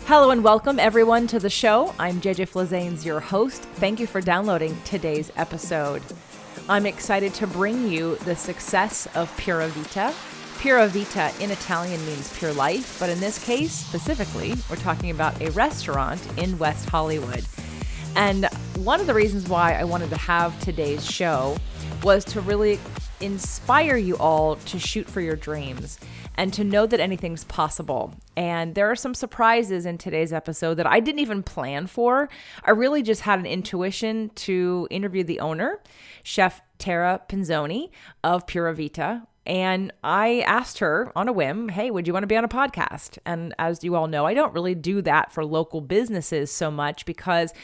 Hello and welcome everyone to the show. I'm JJ Flazanes, your host. Thank you for downloading today's episode. I'm excited to bring you the success of Pura Vita. Pura Vita in Italian means pure life, but in this case, specifically, we're talking about a restaurant in West Hollywood. And one of the reasons why I wanted to have today's show was to really inspire you all to shoot for your dreams and to know that anything's possible. And there are some surprises in today's episode that I didn't even plan for. I really just had an intuition to interview the owner, Chef Tara Pinzoni of Pura Vita. And I asked her on a whim, hey, would you want to be on a podcast? And as you all know, I don't really do that for local businesses so much because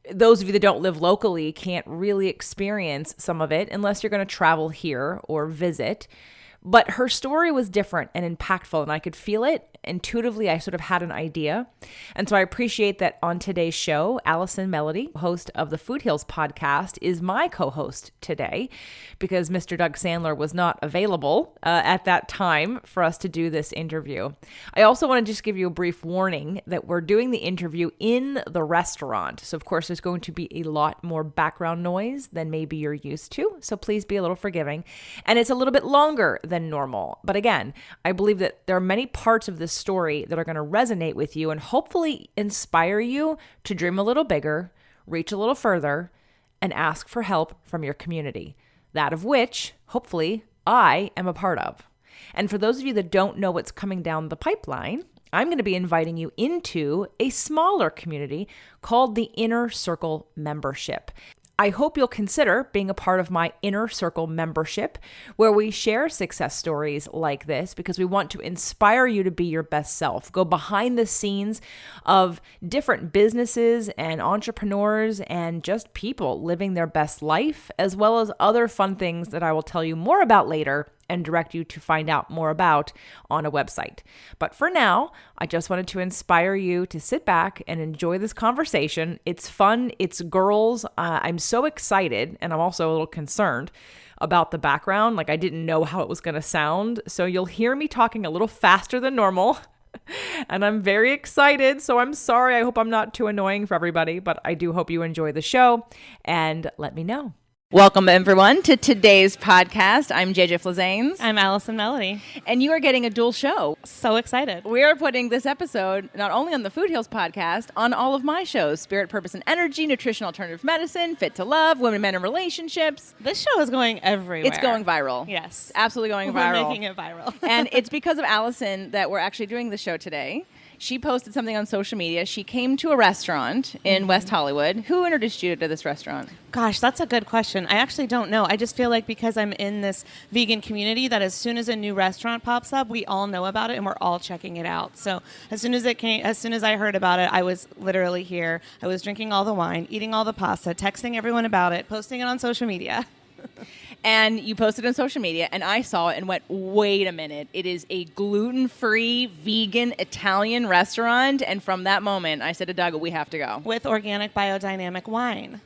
those of you that don't live locally can't really experience some of it unless you're going to travel here or visit. But her story was different and impactful, and I could feel it. Intuitively, I sort of had an idea. And so I appreciate that on today's show, Allison Melody, host of the Food Heals podcast, is my co-host today because Mr. Doug Sandler was not available at that time for us to do this interview. I also want to just give you a brief warning that we're doing the interview in the restaurant. So of course, there's going to be a lot more background noise than maybe you're used to. So please be a little forgiving. And it's a little bit longer than normal. But again, I believe that there are many parts of this story that are going to resonate with you and hopefully inspire you to dream a little bigger, reach a little further, and ask for help from your community, that of which, hopefully, I am a part of. And for those of you that don't know what's coming down the pipeline, I'm going to be inviting you into a smaller community called the Inner Circle Membership. I hope you'll consider being a part of my Inner Circle membership, where we share success stories like this because we want to inspire you to be your best self. Go behind the scenes of different businesses and entrepreneurs and just people living their best life, as well as other fun things that I will tell you more about later and direct you to find out more about on a website. But for now, I just wanted to inspire you to sit back and enjoy this conversation. It's fun. It's girls. I'm so excited, and I'm also a little concerned about the background. Like, I didn't know how it was going to sound. So you'll hear me talking a little faster than normal. And I'm very excited. So I'm sorry. I hope I'm not too annoying for everybody, but I do hope you enjoy the show and let me know. Welcome, everyone, to today's podcast. I'm JJ Flazanes. I'm Allison Melody. And you are getting a dual show. So excited. We are putting this episode not only on the Food Heals podcast, on all of my shows, Spirit, Purpose, and Energy, Nutrition, Alternative Medicine, Fit to Love, Women, Men, and Relationships. This show is going everywhere. It's going viral. Yes. Absolutely going viral. We're making it viral. And it's because of Allison that we're actually doing the show today. She posted something on social media. She came to a restaurant in West Hollywood. Who introduced you to this restaurant? Gosh, that's a good question. I actually don't know. I just feel like because I'm in this vegan community that as soon as a new restaurant pops up, we all know about it and we're all checking it out. So as soon as I heard about it, I was literally here. I was drinking all the wine, eating all the pasta, texting everyone about it, posting it on social media. And you posted on social media, and I saw it and went, wait a minute. It is a gluten-free, vegan, Italian restaurant. And from that moment, I said to Doug, we have to go. With organic biodynamic wine.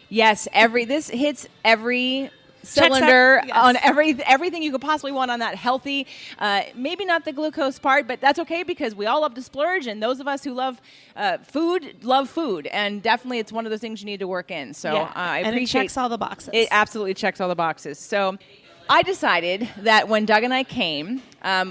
Yes, this hits every cylinder on everything you could possibly want on that healthy, maybe not the glucose part, but that's okay because we all love to splurge, and those of us who love food, and definitely it's one of those things you need to work in. So yeah. I and appreciate it checks all the boxes. It absolutely checks all the boxes. So I decided that when Doug and I came,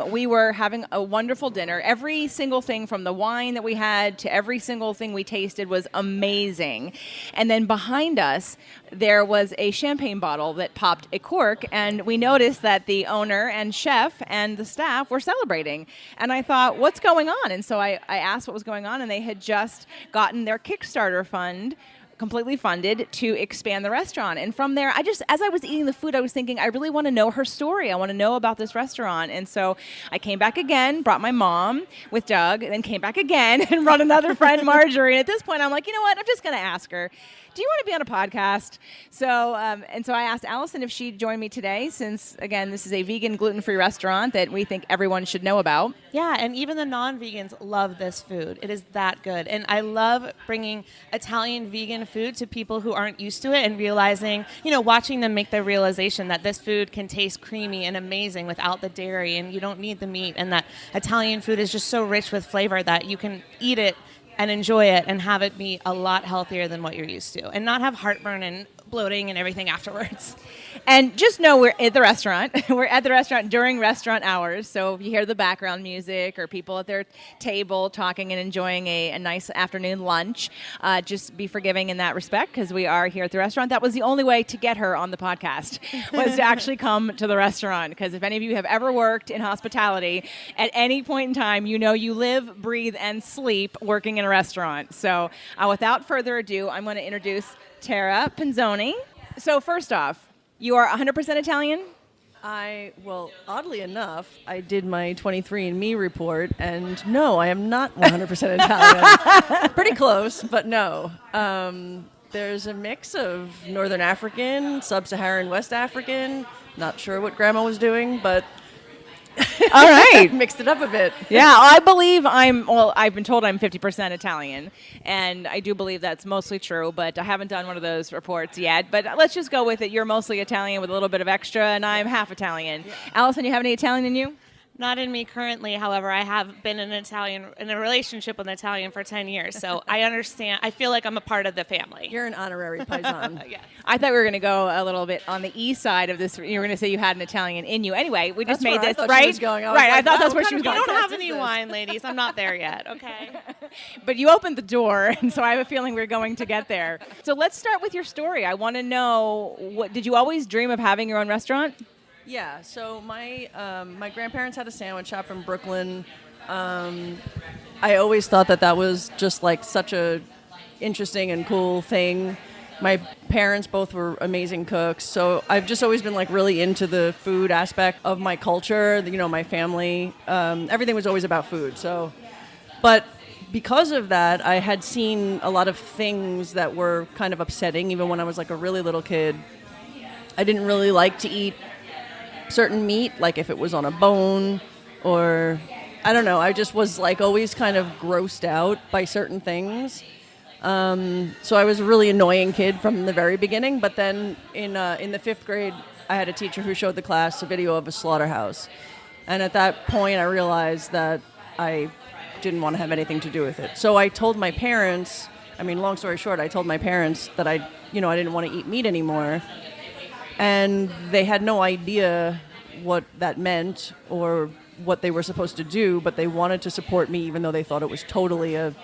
we were having a wonderful dinner. Every single thing from the wine that we had to every single thing we tasted was amazing. And then behind us, there was a champagne bottle that popped a cork, and we noticed that the owner and chef and the staff were celebrating. And I thought, what's going on? And so I asked what was going on, and they had just gotten their Kickstarter fund completely funded to expand the restaurant. And from there, as I was eating the food, I was thinking, I really want to know her story. I want to know about this restaurant. And so I came back again, brought my mom with Doug, and then came back again and brought another friend, Marjorie. And at this point, I'm like, you know what? I'm just going to ask her, do you want to be on a podcast? So I asked Allison if she'd join me today, since, again, this is a vegan, gluten-free restaurant that we think everyone should know about. Yeah, and even the non-vegans love this food. It is that good. And I love bringing Italian vegan Italian food to people who aren't used to it and realizing, watching them make the realization that this food can taste creamy and amazing without the dairy and you don't need the meat, and that Italian food is just so rich with flavor that you can eat it and enjoy it and have it be a lot healthier than what you're used to and not have heartburn and bloating and everything afterwards. And just know we're at the restaurant. We're at the restaurant during restaurant hours. So if you hear the background music or people at their table talking and enjoying a nice afternoon lunch, just be forgiving in that respect because we are here at the restaurant. That was the only way to get her on the podcast was to actually come to the restaurant. Because if any of you have ever worked in hospitality, at any point in time, you live, breathe, and sleep working in a restaurant. So without further ado, I'm going to introduce Tara Pinzoni. So first off, you are 100% Italian? Oddly enough, I did my 23andMe report, and no, I am not 100% Italian. Pretty close, but no. There's a mix of Northern African, Sub-Saharan West African. Not sure what Grandma was doing, but all right. Mixed it up a bit. Yeah, I believe I've been told I'm 50% Italian, and I do believe that's mostly true, but I haven't done one of those reports yet. But let's just go with it. You're mostly Italian with a little bit of extra, and I'm half Italian. Yeah. Allison, you have any Italian in you? Not in me currently. However, I have been in a relationship with an Italian for 10 years. So I understand. I feel like I'm a part of the family. You're an honorary paisan. Yeah. I thought we were going to go a little bit on the east side of this. You were going to say you had an Italian in you. Anyway, we just made this, right? She was going. Right. I thought that's where she was going. I don't have any wine, ladies. I'm not there yet. Okay. But you opened the door, and so I have a feeling we're going to get there. So let's start with your story. I want to know, did you always dream of having your own restaurant? Yeah, so my grandparents had a sandwich shop in Brooklyn. I always thought that was just like such a interesting and cool thing. My parents both were amazing cooks, so I've just always been like really into the food aspect of my culture. My family, everything was always about food. So, but because of that, I had seen a lot of things that were kind of upsetting, even when I was like a really little kid. I didn't really like to eat certain meat, like if it was on a bone, or I don't know, I just was like always kind of grossed out by certain things. So I was a really annoying kid from the very beginning, but then in the 5th grade, I had a teacher who showed the class a video of a slaughterhouse. And at that point, I realized that I didn't want to have anything to do with it. So I told my parents, long story short, I told my parents that I didn't want to eat meat anymore. And they had no idea what that meant or what they were supposed to do, but they wanted to support me even though they thought it was totally a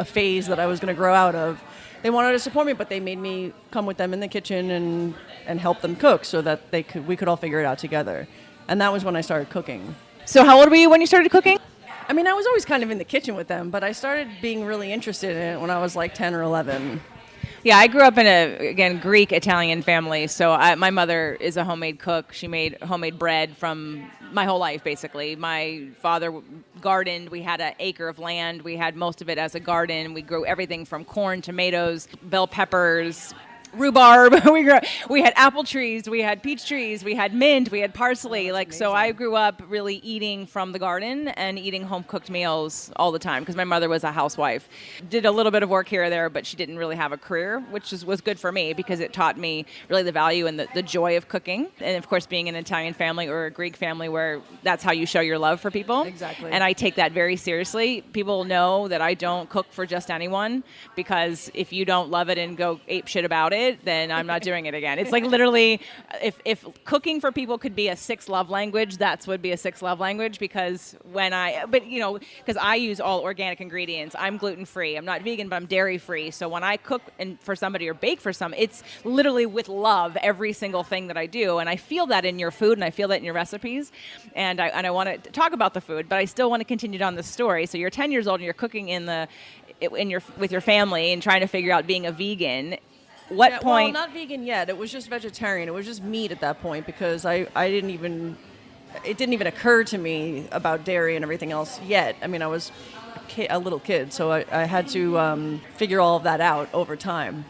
phase that I was going to grow out of. They wanted to support me, but they made me come with them in the kitchen and help them cook so that we could all figure it out together. And that was when I started cooking. So how old were you when you started cooking? I was always kind of in the kitchen with them, but I started being really interested in it when I was like 10 or 11. Yeah, I grew up in a Greek-Italian family, so my mother is a homemade cook. She made homemade bread from my whole life, basically. My father gardened. We had an acre of land. We had most of it as a garden. We grew everything from corn, tomatoes, bell peppers, rhubarb. We had apple trees, we had peach trees, we had mint, we had parsley. So I grew up really eating from the garden and eating home cooked meals all the time because my mother was a housewife. Did a little bit of work here or there, but she didn't really have a career, which was good for me because it taught me really the value and the joy of cooking. And of course, being an Italian family or a Greek family where that's how you show your love for people. Exactly. And I take that very seriously. People know that I don't cook for just anyone because if you don't love it and go ape shit about it, then I'm not doing it again. It's like literally, if cooking for people could be a sixth love language, that would be a sixth love language because because I use all organic ingredients. I'm gluten-free. I'm not vegan, but I'm dairy-free. So when I cook for somebody or bake for some, it's literally with love every single thing that I do. And I feel that in your food and I feel that in your recipes. And I want to talk about the food, but I still want to continue down the story. So you're 10 years old and you're cooking with your family and trying to figure out being a vegan. What point? Well, not vegan yet. It was just vegetarian. It was just meat at that point because it didn't even occur to me about dairy and everything else yet. I was a little kid, so I had to figure all of that out over time.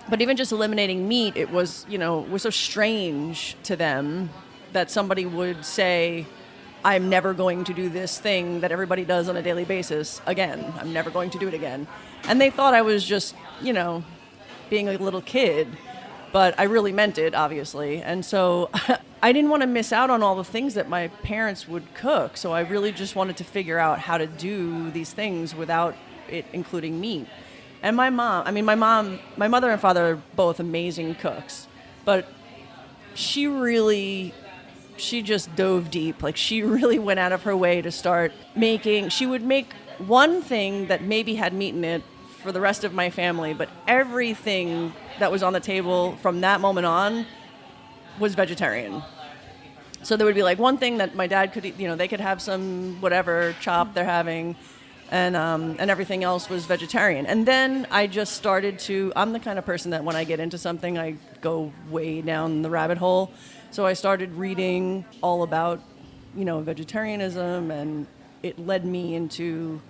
But even just eliminating meat, it was so strange to them that somebody would say, I'm never going to do this thing that everybody does on a daily basis again. I'm never going to do it again. And they thought I was just, being a little kid, but I really meant it, obviously. And so I didn't want to miss out on all the things that my parents would cook. So I really just wanted to figure out how to do these things without it including meat. And my mother and father are both amazing cooks, but she just dove deep. Like, she really went out of her way to start she would make one thing that maybe had meat in it for the rest of my family, but everything that was on the table from that moment on was vegetarian. So there would be like one thing that my dad could eat, they could have some whatever chop they're having, and everything else was vegetarian. And then I just started I'm the kind of person that when I get into something, I go way down the rabbit hole. So I started reading all about, vegetarianism, and it led me into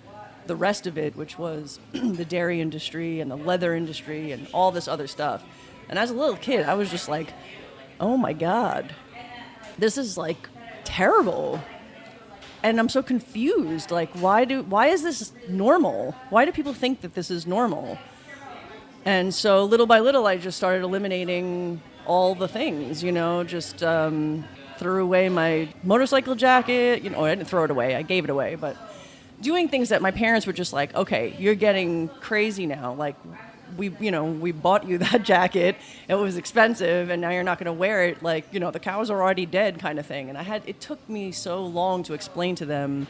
the rest of it, which was the dairy industry and the leather industry and all this other stuff. And as a little kid, I was just like, oh my God, this is like terrible. And I'm so confused. Like, why is this normal? Why do people think that this is normal? And so little by little, I just started eliminating all the things, just threw away my motorcycle jacket. I didn't throw it away. I gave it away. But doing things that my parents were just like, okay, you're getting crazy now. Like, we bought you that jacket. It was expensive, and now you're not going to wear it. Like, the cows are already dead, kind of thing. And it took me so long to explain to them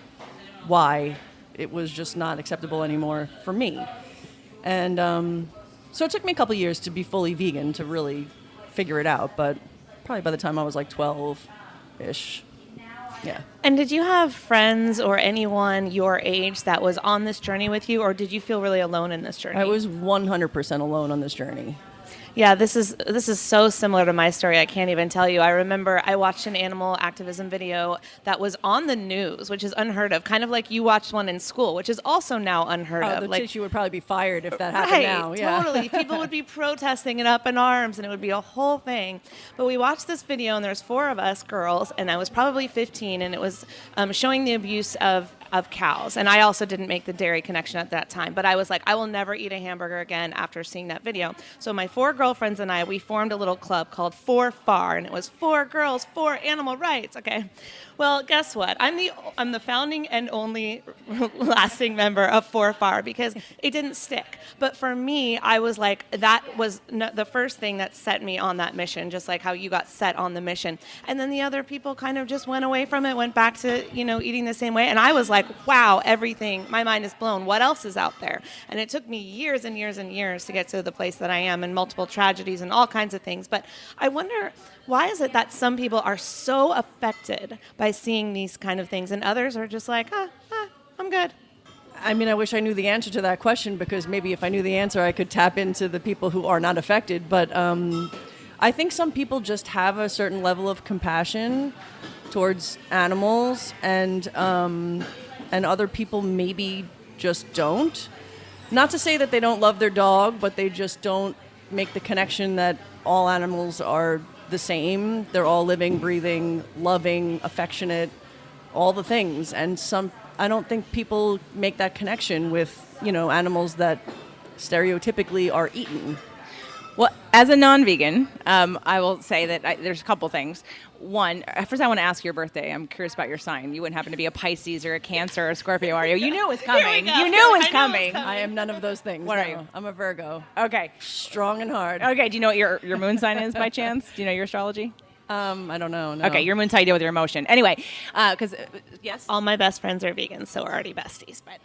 why it was just not acceptable anymore for me. And so it took me a couple years to be fully vegan to really figure it out. But probably by the time I was like 12-ish. Yeah. And did you have friends or anyone your age that was on this journey with you, or did you feel really alone in this journey? I was 100% alone on this journey. Yeah, this is so similar to my story. I can't even tell you. I remember I watched an animal activism video that was on the news, which is unheard of. Kind of like you watched one in school, which is also now unheard of. The tissue would probably be fired if that happened now. Yeah. Totally. People would be protesting and up in arms, and it would be a whole thing. But we watched this video, and there's 4 of us girls, and I was probably 15, and it was showing the abuse of cows. And I also didn't make the dairy connection at that time. But I was like, I will never eat a hamburger again after seeing that video. So my 4 girlfriends and I, we formed a little club called 4FAR, and it was 4 girls, 4 animal rights. Okay. Well, guess what? I'm the founding and only lasting member of 4FAR because it didn't stick. But for me, I was like, that was the first thing that set me on that mission, just like how you got set on the mission. And then the other people kind of just went away from it, went back to, eating the same way. And I was like, wow, everything, my mind is blown. What else is out there? And it took me years and years and years to get to the place that I am, and multiple tragedies and all kinds of things. But I wonder, why is it that some people are so affected by seeing these kind of things and others are just like, I'm good? I mean, I wish I knew the answer to that question, because maybe if I knew the answer, I could tap into the people who are not affected. But I think some people just have a certain level of compassion towards animals, and other people maybe just don't. Not to say that they don't love their dog, but they just don't make the connection that all animals are the same. They're all living, breathing, loving, affectionate, all the things. And I don't think people make that connection with, animals that stereotypically are eaten. Well, as a non-vegan, I will say that there's a couple things. One, first I want to ask your birthday. I'm curious about your sign. You wouldn't happen to be a Pisces or a Cancer or a Scorpio, are you? You knew it was coming. You knew it was coming. I am none of those things. What are you? I'm a Virgo. Okay. Strong and hard. Okay, do you know what your moon sign is by chance? Do you know your astrology? I don't know. No. Okay, your moon's how you deal with your emotion. Anyway, because, yes? All my best friends are vegans, so we're already besties. But,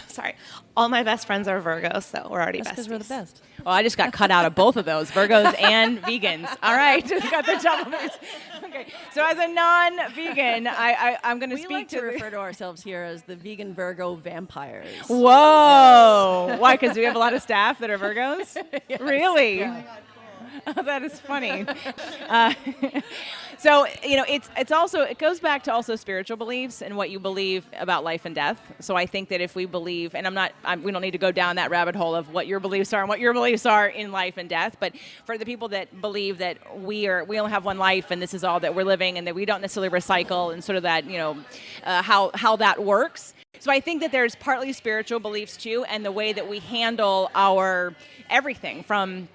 sorry. All my best friends are Virgos, so we're already besties. That's because we're the best. Well, I just got cut out of both of those, Virgos and vegans. All right, got the double boots. Okay, so as a non-vegan, I'm going to speak to refer to ourselves here as the vegan Virgo vampires. Whoa! Yes. Why? Because we have a lot of staff that are Virgos? Yes. Really? Yeah. That is funny. Uh, so, it's also, it goes back to also spiritual beliefs and what you believe about life and death. So I think that if we believe, and we don't need to go down that rabbit hole of what your beliefs are and what your beliefs are in life and death, but for the people that believe that we only have one life and this is all that we're living and that we don't necessarily recycle and sort of that, how that works. So I think that there's partly spiritual beliefs too, and the way that we handle our everything from,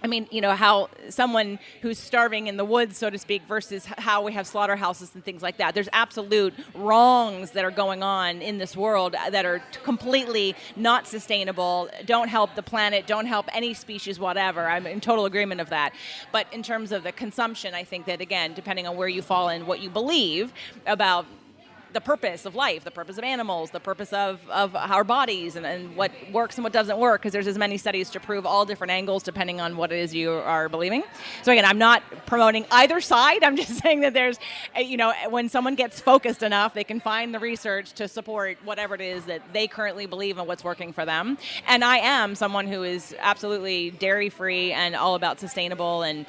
how someone who's starving in the woods, so to speak, versus how we have slaughterhouses and things like that. There's absolute wrongs that are going on in this world that are completely not sustainable, don't help the planet, don't help any species, whatever. I'm in total agreement of that. But in terms of the consumption, I think that, again, depending on where you fall and what you believe about the purpose of life, the purpose of animals, the purpose of our bodies, and what works and what doesn't work, because there's as many studies to prove all different angles depending on what it is you are believing. So again, I'm not promoting either side. I'm just saying that there's, when someone gets focused enough, they can find the research to support whatever it is that they currently believe and what's working for them. And I am someone who is absolutely dairy-free and all about sustainable and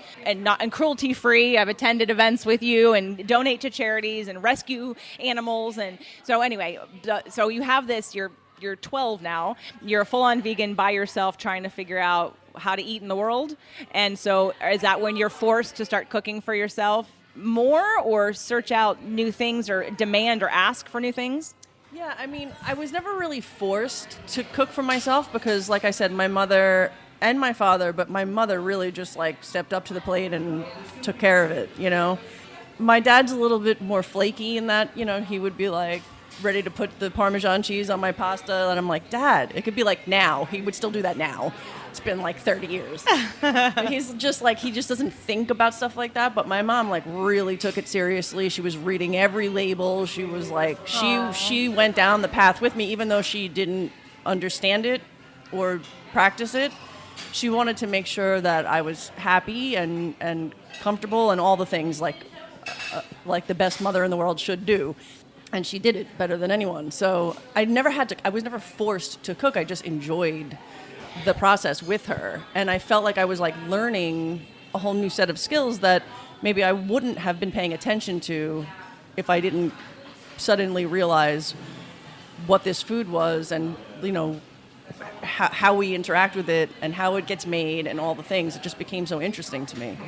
cruelty-free. I've attended events with you and donate to charities and rescue animals. And so anyway, so you have this, you're 12 now, you're a full-on vegan by yourself trying to figure out how to eat in the world. And so is that when you're forced to start cooking for yourself more, or search out new things or demand or ask for new things? Yeah, I was never really forced to cook for myself because, like I said, my mother and my father, but my mother really just stepped up to the plate and took care of it, My dad's a little bit more flaky in that, he would be ready to put the Parmesan cheese on my pasta, and I'm like, Dad, it could be now. He would still do that now. It's been 30 years. He's just he just doesn't think about stuff like that. But my mom really took it seriously. She was reading every label. She was she went down the path with me, even though she didn't understand it or practice it. She wanted to make sure that I was happy and comfortable and all the things like the best mother in the world should do. And she did it better than anyone. So I was never forced to cook. I just enjoyed the process with her. And I felt like I was learning a whole new set of skills that maybe I wouldn't have been paying attention to if I didn't suddenly realize what this food was and, how we interact with it and how it gets made and all the things. It just became so interesting to me.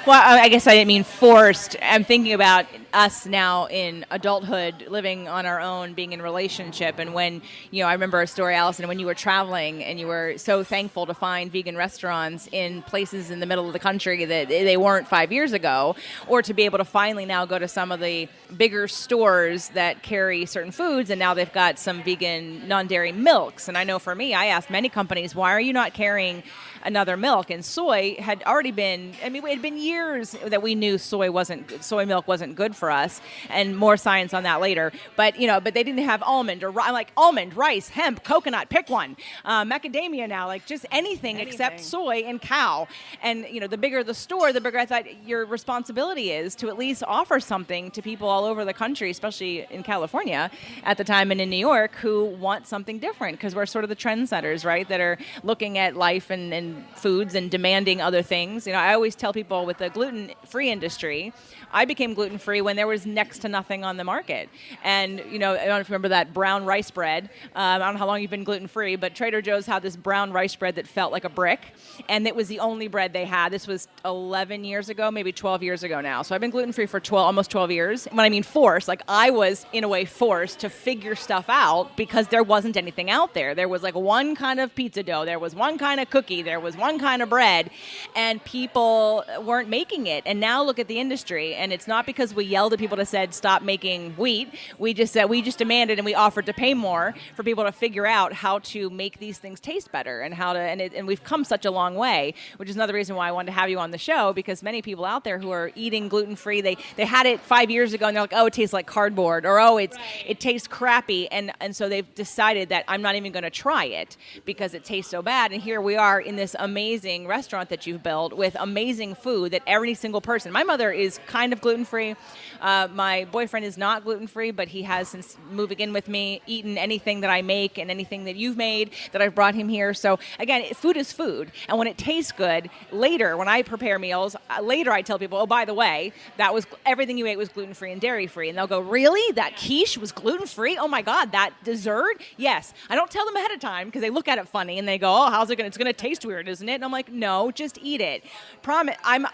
Well, I guess I didn't mean forced. I'm thinking about us now in adulthood, living on our own, being in a relationship. And when, I remember a story, Allison, when you were traveling and you were so thankful to find vegan restaurants in places in the middle of the country that they weren't 5 years ago, or to be able to finally now go to some of the bigger stores that carry certain foods, and now they've got some vegan non-dairy milks. And I know for me, I asked many companies, why are you not carrying another milk? And soy had already been, it had been years that we knew soy milk wasn't good for us, and more science on that later. But, but they didn't have almond or almond, rice, hemp, coconut, pick one. Macadamia now, just anything except soy and cow. And, the bigger the store, the bigger I thought your responsibility is to at least offer something to people all over the country, especially in California at the time and in New York, who want something different, because we're sort of the trendsetters, right, that are looking at life and foods and demanding other things. I always tell people with the gluten-free industry, I became gluten-free when there was next to nothing on the market. And, I don't know if you remember that brown rice bread. I don't know how long you've been gluten-free, but Trader Joe's had this brown rice bread that felt like a brick. And it was the only bread they had. This was 11 years ago, maybe 12 years ago now. So I've been gluten-free for almost 12 years. When I mean forced, I was, in a way, forced to figure stuff out because there wasn't anything out there. There was one kind of pizza dough. There was one kind of cookie. There was one kind of bread. And people weren't making it. And now look at the industry. And it's not because we yelled at people to said stop making wheat. We just demanded and we offered to pay more for people to figure out how to make these things taste better and and we've come such a long way, which is another reason why I wanted to have you on the show, because many people out there who are eating gluten-free, they had it 5 years ago and they're like, oh, it tastes like cardboard, or oh, it tastes crappy, and so they've decided that I'm not even going to try it because it tastes so bad. And here we are in this amazing restaurant that you've built with amazing food that every single person. My mother is kind of gluten-free, My boyfriend is not gluten-free, but he has, since moving in with me, eaten anything that I make and anything that you've made that I've brought him here. So again, food is food. And when it tastes good, later when I prepare meals, later I tell people, oh, by the way, that was everything you ate was gluten-free and dairy-free. And they'll go, really? That quiche was gluten-free? Oh my God, that dessert? Yes. I don't tell them ahead of time because they look at it funny and they go, oh, how's it going to, it's going to taste weird, isn't it? And I'm like, no, just eat it. Promise. I'm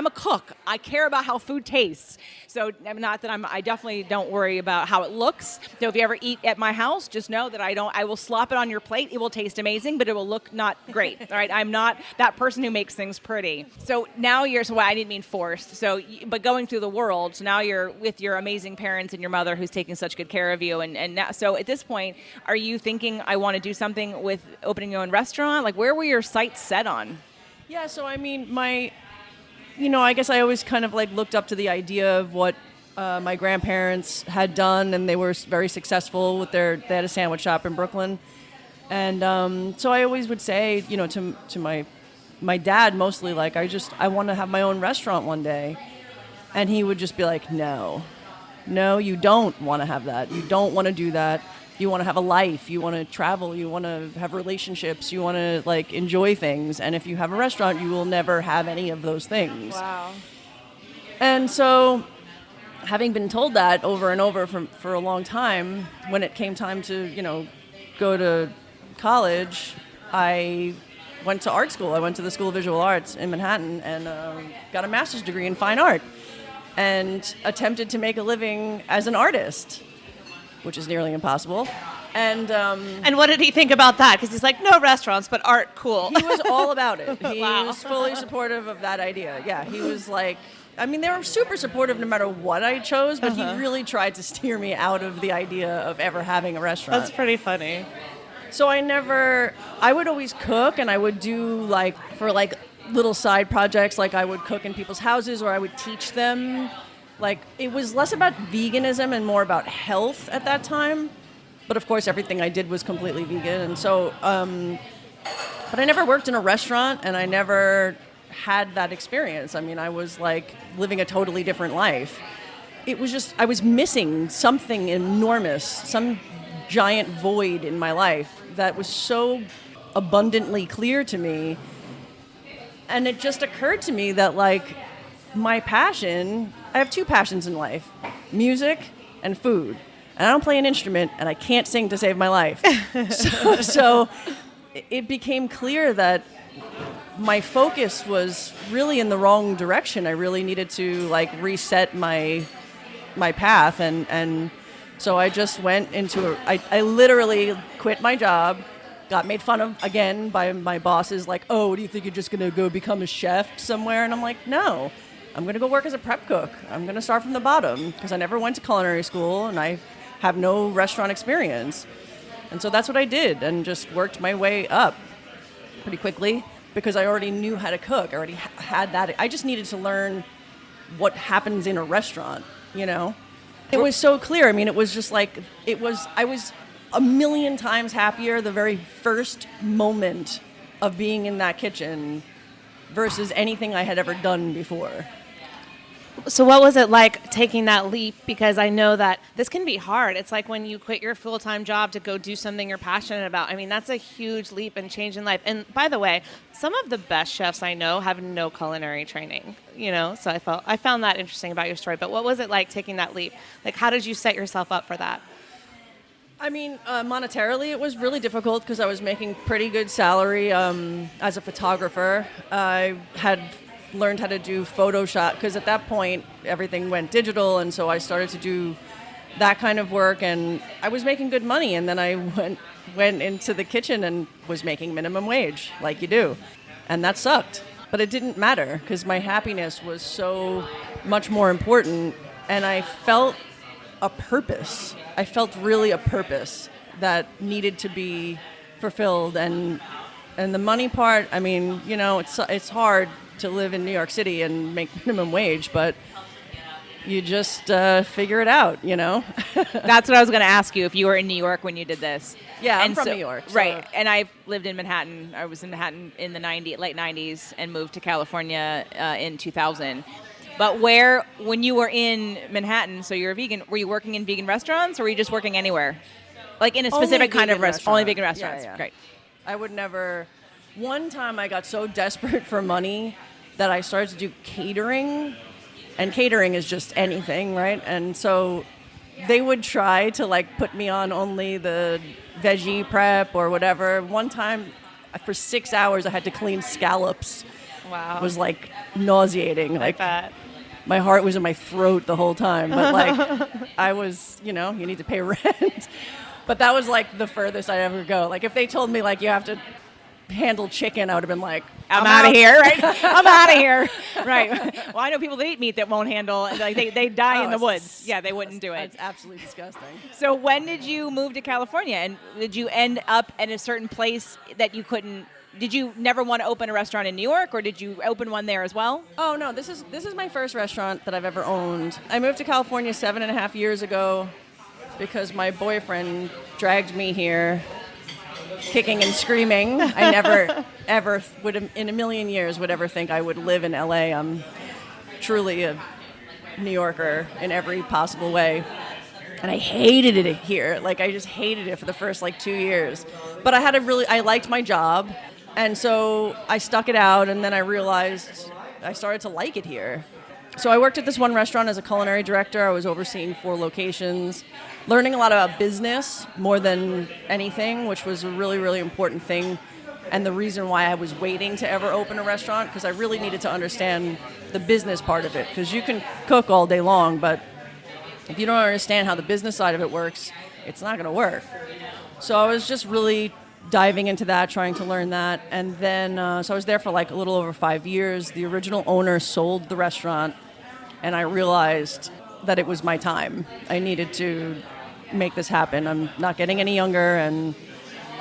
a cook. I care about how food tastes. So not that I definitely don't worry about how it looks. So if you ever eat at my house, just know that I will slop it on your plate. It will taste amazing, but it will look not great. All right. I'm not that person who makes things pretty. So now I didn't mean forced. So, but going through the world, so now you're with your amazing parents and your mother who's taking such good care of you. And now, so at this point, are you thinking I want to do something with opening your own restaurant? Like where were your sights set on? Yeah. So, I mean, I guess I always kind of like looked up to the idea of what my grandparents had done, and they were very successful with they had a sandwich shop in Brooklyn. And so I always would say, to my dad mostly, like, I want to have my own restaurant one day. And he would just be like, no, you don't want to have that. You don't want to do that. You want to have a life. You want to travel. You want to have relationships. You want to, like, enjoy things. And if you have a restaurant, you will never have any of those things. Wow. And so, having been told that over and over for a long time, when it came time to, go to college, I went to art school. I went to the School of Visual Arts in Manhattan and got a master's degree in fine art and attempted to make a living as an artist, which is nearly impossible. And what did he think about that? Because he's like, no restaurants, but art, cool. He was all about it. He Wow. was fully supportive of that idea. Yeah, he was like, I mean, they were super supportive no matter what I chose, but he really tried to steer me out of the idea of ever having a restaurant. That's pretty funny. So I would always cook, and I would do for little side projects, like I would cook in people's houses or I would teach them. Like, it was less about veganism and more about health at that time. But of course, everything I did was completely vegan. And so, but I never worked in a restaurant, and I never had that experience. I mean, I was like living a totally different life. It was just, I was missing something enormous, some giant void in my life that was so abundantly clear to me. And it just occurred to me that, like, my passion, I have two passions in life, music and food. And I don't play an instrument, and I can't sing to save my life. So it became clear that my focus was really in the wrong direction. I really needed to, like, reset my path. And so I just went into I literally quit my job, got made fun of again by my bosses, like, oh, what do you think, you're just going to go become a chef somewhere? And I'm like, no, I'm going to go work as a prep cook. I'm going to start from the bottom because I never went to culinary school and I have no restaurant experience. And so that's what I did, and just worked my way up pretty quickly because I already knew how to cook. I already had that. I just needed to learn what happens in a restaurant, you know? It was so clear. I mean, it was just like, I was a million times happier the very first moment of being in that kitchen versus anything I had ever done before. So what was it like taking that leap? Because I know that this can be hard. It's like when you quit your full-time job to go do something you're passionate about. I mean, that's a huge leap and change in life. And by the way, some of the best chefs I know have no culinary training, you know? So I found that interesting about your story. But what was it like taking that leap? Like, how did you set yourself up for that? I mean, monetarily, it was really difficult because I was making pretty good salary as a photographer. I had learned how to do Photoshop because at that point everything went digital, and so I started to do that kind of work, and I was making good money. And then I went into the kitchen and was making minimum wage, like you do, and that sucked. But it didn't matter because my happiness was so much more important, and I felt a purpose. I felt really a purpose that needed to be fulfilled, and the money part, I mean, you know, it's hard to live in New York City and make minimum wage, but you just figure it out, you know? That's what I was going to ask you, if you were in New York when you did this. Yeah, I'm from New York. So. Right, and I lived in Manhattan. I was in Manhattan in the late 90s and moved to California in 2000. But when you were in Manhattan, so you're a vegan, were you working in vegan restaurants or were you just working anywhere? Like in a specific kind of restaurant? Only vegan restaurants. Yeah. Great. I would never. One time I got so desperate for money that I started to do catering. And catering is just anything, right? And so they would try to like put me on only the veggie prep or whatever. One time for 6 hours I had to clean scallops. Wow. It was like nauseating. Like that. my heart was in my throat the whole time. But like I was, you need to pay rent. But that was like the furthest I'd ever go. Like if they told me like you have to handle chicken, I would have been like, I'm out of here, right? I'm out of here, right? Well, I know people that eat meat that won't handle, like they die in the woods. Yeah, they wouldn't do it. It's absolutely disgusting. So when did you move to California, and did you end up in a certain place that you couldn't? Did you never want to open a restaurant in New York, or did you open one there as well? Oh no, this is my first restaurant that I've ever owned. I moved to California 7.5 years ago because my boyfriend dragged me here. Kicking and screaming. I never, ever would have, in a million years, would ever think I would live in LA. I'm truly a New Yorker in every possible way. And I hated it here. Like, I just hated it for the first, 2 years. But I liked my job. And so I stuck it out, and then I realized I started to like it here. So I worked at this one restaurant as a culinary director. I was overseeing 4 locations, learning a lot about business more than anything, which was a really, really important thing. And the reason why I was waiting to ever open a restaurant, because I really needed to understand the business part of it. Because you can cook all day long, but if you don't understand how the business side of it works, it's not going to work. So I was just really diving into that, trying to learn that. And then, so I was there for a little over 5 years. The original owner sold the restaurant. And I realized that it was my time. I needed to make this happen. I'm not getting any younger, and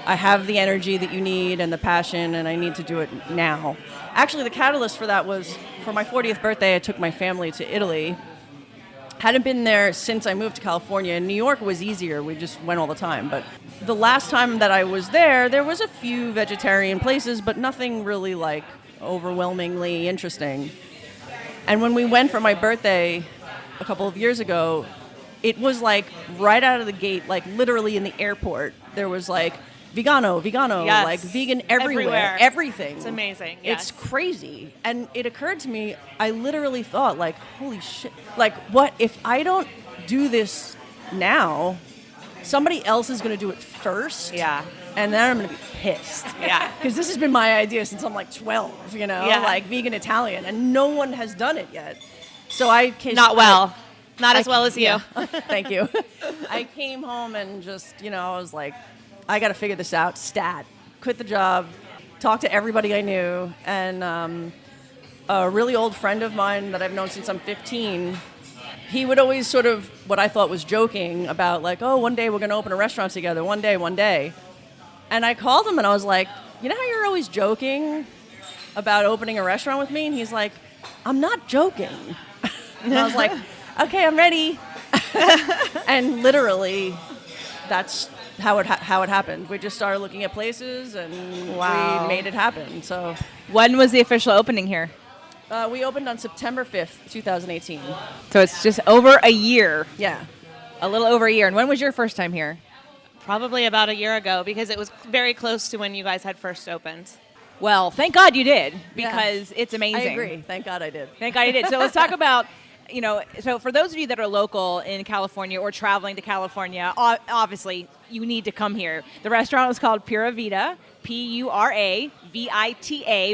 I have the energy that you need and the passion, and I need to do it now. Actually, the catalyst for that was for my 40th birthday, I took my family to Italy. Hadn't been there since I moved to California. In New York was easier. We just went all the time. But the last time that I was there was a few vegetarian places, but nothing really overwhelmingly interesting. And when we went for my birthday a couple of years ago, it was right out of the gate, literally in the airport, there was vegano, yes. Vegan everywhere, everything. It's amazing. Yes. It's crazy. And it occurred to me, I literally thought holy shit, what if I don't do this now, somebody else is going to do it first. Yeah. And then I'm going to be pissed. Yeah. Because this has been my idea since I'm 12, Yeah. Vegan Italian, and no one has done it yet. So Not as well as you. Yeah. Thank you. I came home and just, I was like, I got to figure this out. Quit the job, talk to everybody I knew, and a really old friend of mine that I've known since I'm 15, he would always sort of, what I thought was joking about one day we're going to open a restaurant together, one day. And I called him and I was like, you know how you're always joking about opening a restaurant with me? And he's like, I'm not joking. And I was like, okay, I'm ready. And literally, that's how it happened. We just started looking at places and we made it happen. So when was the official opening here? We opened on September 5th, 2018. So it's just over a year. Yeah. A little over a year. And when was your first time here? Probably about a year ago, because it was very close to when you guys had first opened. Well, thank God you did, because it's amazing. I agree. Thank God I did. Thank God you did. So let's talk about, so for those of you that are local in California or traveling to California, obviously you need to come here. The restaurant is called Pura Vita, Puravita,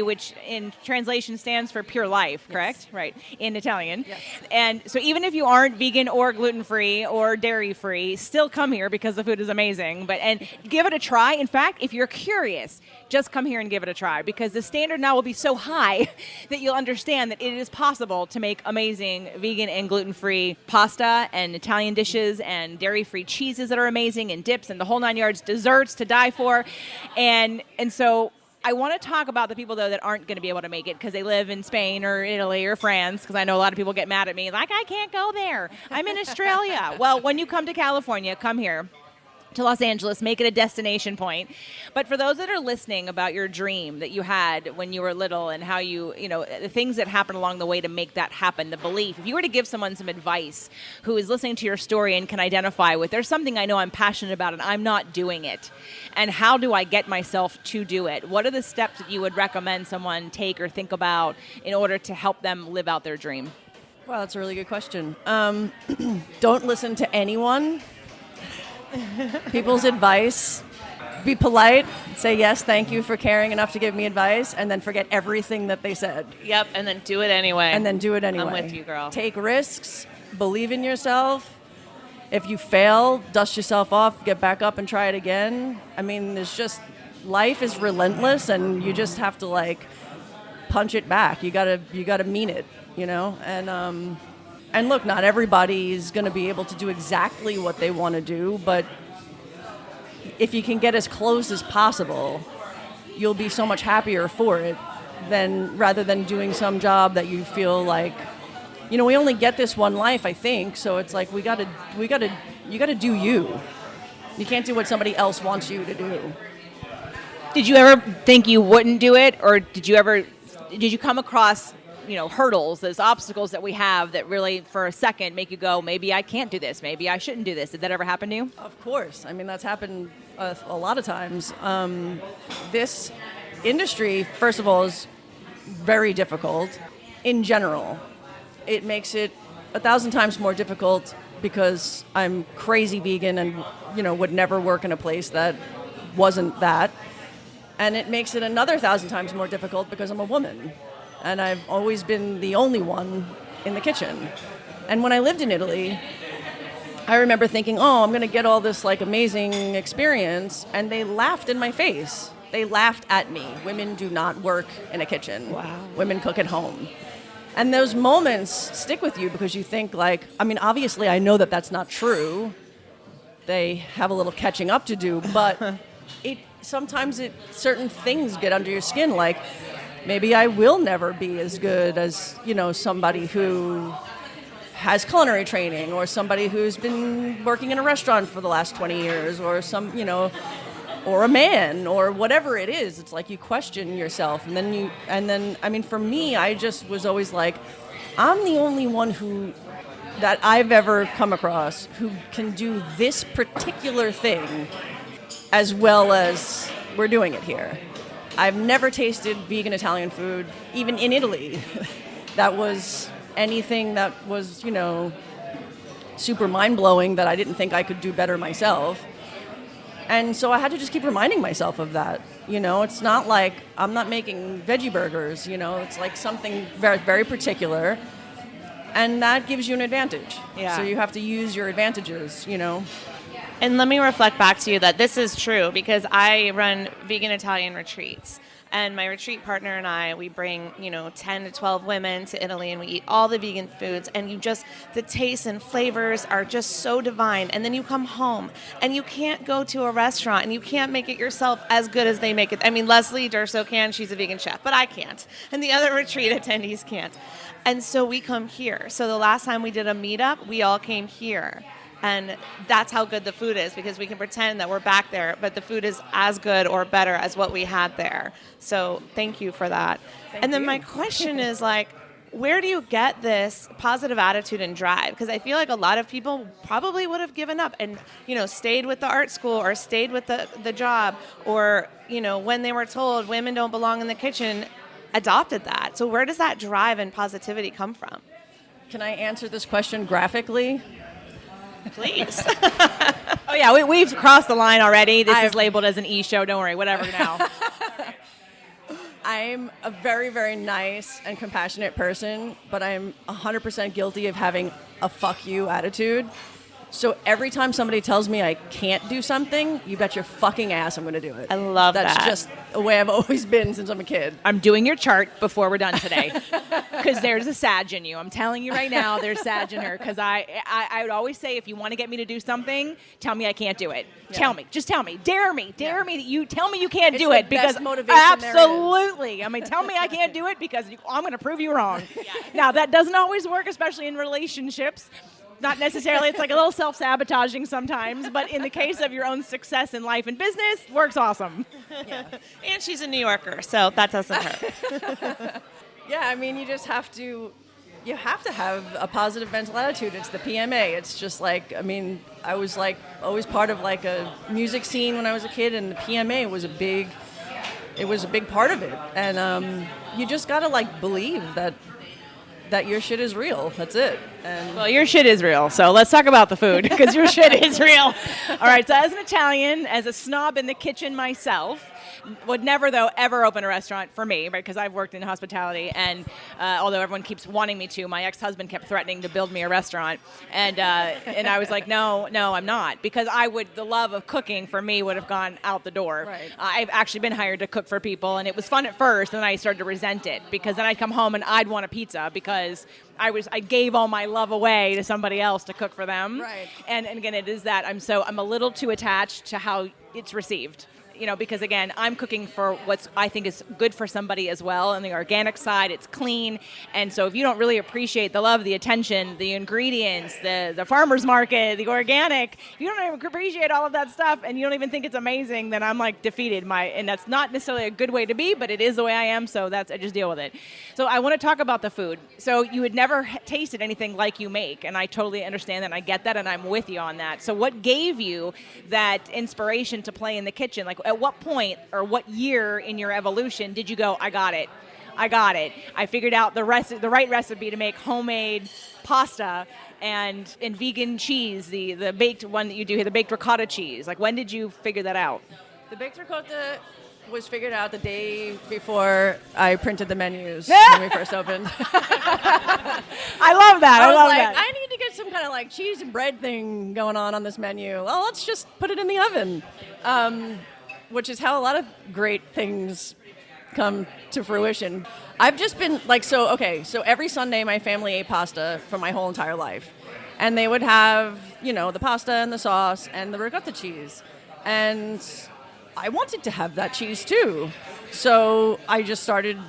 which in translation stands for pure life, correct? Yes. Right, in Italian. Yes. And so even if you aren't vegan or gluten-free or dairy-free, still come here because the food is amazing. And give it a try. In fact, if you're curious, just come here and give it a try, because the standard now will be so high that you'll understand that it is possible to make amazing vegan and gluten-free pasta and Italian dishes and dairy-free cheeses that are amazing, and dips and the whole 9 yards, desserts to die for. And so I want to talk about the people, though, that aren't going to be able to make it because they live in Spain or Italy or France, because I know a lot of people get mad at me, I can't go there. I'm in Australia. Well, when you come to California, come here. to Los Angeles, make it a destination point. But for those that are listening about your dream that you had when you were little and how the things that happened along the way to make that happen, the belief, if you were to give someone some advice who is listening to your story and can identify with, there's something I know I'm passionate about and I'm not doing it, and how do I get myself to do it? What are the steps that you would recommend someone take or think about in order to help them live out their dream? Wow, that's a really good question. Don't listen to anyone. People's advice. Be polite. Say yes, thank you for caring enough to give me advice, and then forget everything that they said. Yep, and then do it anyway. I'm with you, girl. Take risks. Believe in yourself. If you fail, dust yourself off, get back up and try it again. I mean, life is relentless, and you just have to punch it back. You gotta mean it, And look, not everybody is going to be able to do exactly what they want to do, but if you can get as close as possible, you'll be so much happier for it rather than doing some job that you feel like, we only get this one life, I think. So it's like you got to do you. You can't do what somebody else wants you to do. Did you ever think you wouldn't do it, or did you come across hurdles, those obstacles that we have that really for a second make you go, maybe I can't do this, maybe I shouldn't do this? Did that ever happen to you? Of course. I mean, that's happened a lot of times. This industry, first of all, is very difficult in general. It makes it 1,000 times more difficult because I'm crazy vegan and, would never work in a place that wasn't that. And it makes it another 1,000 times more difficult because I'm a woman. And I've always been the only one in the kitchen. And when I lived in Italy, I remember thinking, I'm going to get all this amazing experience. And they laughed in my face. They laughed at me. Women do not work in a kitchen. Wow. Women cook at home. And those moments stick with you because you think obviously I know that that's not true. They have a little catching up to do, but sometimes certain things get under your skin, like maybe I will never be as good as, somebody who has culinary training, or somebody who's been working in a restaurant for the last 20 years, or or a man, or whatever it is. It's like you question yourself. And then for me, I just was always like, I'm the only one that I've ever come across who can do this particular thing as well as we're doing it here. I've never tasted vegan Italian food, even in Italy. That was anything that was, super mind-blowing that I didn't think I could do better myself. And so I had to just keep reminding myself of that. It's not like I'm not making veggie burgers, it's like something very, very particular. And that gives you an advantage. Yeah. So you have to use your advantages, And let me reflect back to you that this is true because I run vegan Italian retreats. And my retreat partner and I, we bring, 10 to 12 women to Italy, and we eat all the vegan foods. And the tastes and flavors are just so divine. And then you come home, and you can't go to a restaurant, and you can't make it yourself as good as they make it. I mean, Leslie Durso can, she's a vegan chef, but I can't. And the other retreat attendees can't. And so we come here. So the last time we did a meetup, we all came here. And that's how good the food is, because we can pretend that we're back there, but the food is as good or better as what we had there. So thank you for that. And then my question is where do you get this positive attitude and drive? Because I feel like a lot of people probably would have given up and, stayed with the art school or stayed with the job, or, when they were told women don't belong in the kitchen, adopted that. So where does that drive and positivity come from? Can I answer this question graphically? Please. Oh, yeah, we've crossed the line already. This is labeled as an e-show. Don't worry, whatever now. I'm a very, very nice and compassionate person, but I'm 100% guilty of having a fuck you attitude. So every time somebody tells me I can't do something, you bet your fucking ass I'm going to do it. I love that. That's just the way I've always been since I'm a kid. I'm doing your chart before we're done today because there's a Sag in you. I'm telling you right now, there's Sag in her, because I would always say, if you want to get me to do something, tell me I can't do it. Yeah. Tell me. Just tell me. Dare me. Dare me. You tell me you can't do it, because absolutely. I mean, tell me I can't do it because I'm going to prove you wrong. Yeah. Now, that doesn't always work, especially in relationships. Not necessarily. It's like a little self-sabotaging sometimes, but in the case of your own success in life and business, works awesome. Yeah. And she's a New Yorker, so that doesn't hurt. Yeah, I mean, you just have to have a positive mental attitude. It's the PMA. It's just like, I mean, I was like always part of like a music scene when I was a kid, and the PMA was a big part of it. And you just gotta like believe that your shit is real. That's it. And Well, your shit is real, so let's talk about the food, because your shit is real. All right, so as an Italian, as a snob in the kitchen myself, would never, though, ever open a restaurant for me, right, because I've worked in hospitality, and although everyone keeps wanting me to, my ex-husband kept threatening to build me a restaurant, and I was like, no, I'm not, because the love of cooking for me would have gone out the door. Right. I've actually been hired to cook for people, and it was fun at first, and then I started to resent it, because then I'd come home and I'd want a pizza, because I gave all my love away to somebody else to cook for them. Right. And again, it is that I'm a little too attached to how it's received. Because again, I'm cooking for what I think is good for somebody as well. On the organic side, it's clean. And so if you don't really appreciate the love, the attention, the ingredients, the farmer's market, the organic, if you don't even appreciate all of that stuff and you don't even think it's amazing, then I'm like defeated. And that's not necessarily a good way to be, but it is the way I am. So I just deal with it. So I want to talk about the food. So you had never tasted anything like you make. And I totally understand that. And I get that. And I'm with you on that. So what gave you that inspiration to play in the kitchen? Like, at what point or what year in your evolution did you go, I got it. I figured out the right recipe to make homemade pasta and vegan cheese, the baked one that you do here, the baked ricotta cheese. Like, when did you figure that out? the baked ricotta was figured out the day before I printed the menus when we first opened. I love that. I love was like, that. I need to get some kind of like cheese and bread thing going on this menu. Well, let's just put it in the oven, which is how a lot of great things come to fruition. I've just been like, so every Sunday my family ate pasta for my whole entire life. And they would have, the pasta and the sauce and the ricotta cheese. And I wanted to have that cheese too. So I just started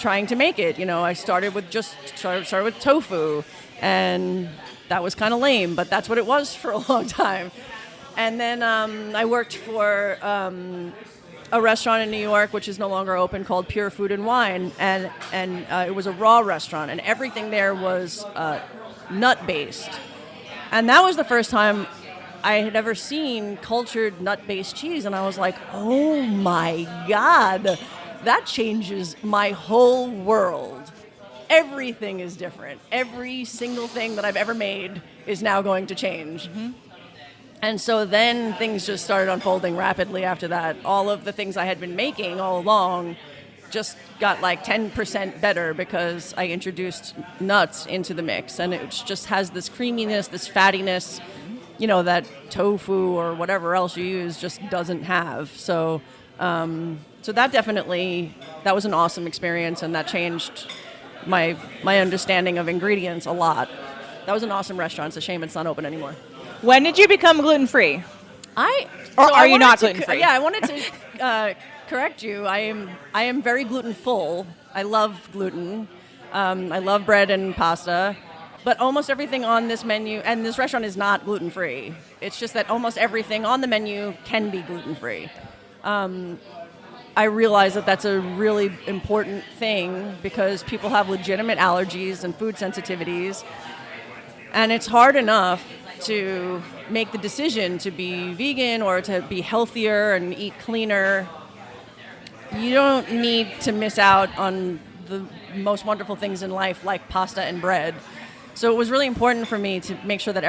trying to make it. I started with tofu, and that was kind of lame, but that's what it was for a long time. And then I worked for a restaurant in New York, which is no longer open, called Pure Food and Wine, and it was a raw restaurant, and everything there was nut-based. And that was the first time I had ever seen cultured nut-based cheese, and I was like, oh my God, that changes my whole world. Everything is different. Every single thing that I've ever made is now going to change. Mm-hmm. And so then things just started unfolding rapidly after that. All of the things I had been making all along just got like 10% better because I introduced nuts into the mix. And it just has this creaminess, this fattiness, that tofu or whatever else you use just doesn't have. So that was an awesome experience, and that changed my understanding of ingredients a lot. That was an awesome restaurant. It's a shame it's not open anymore. When did you become gluten-free? Are you not gluten-free? Yeah, I wanted to correct you. I am very gluten-full. I love gluten. I love bread and pasta. But almost everything on this menu, and this restaurant is not gluten-free. It's just that almost everything on the menu can be gluten-free. I realize that that's a really important thing because people have legitimate allergies and food sensitivities. And it's hard enough to make the decision to be vegan or to be healthier and eat cleaner. You don't need to miss out on the most wonderful things in life like pasta and bread. So it was really important for me to make sure that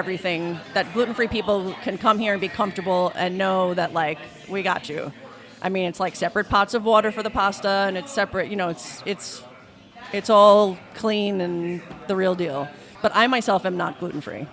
gluten-free people can come here and be comfortable and know that, like, we got you. I mean, it's like separate pots of water for the pasta, and it's separate, it's all clean and the real deal. But I myself am not gluten-free.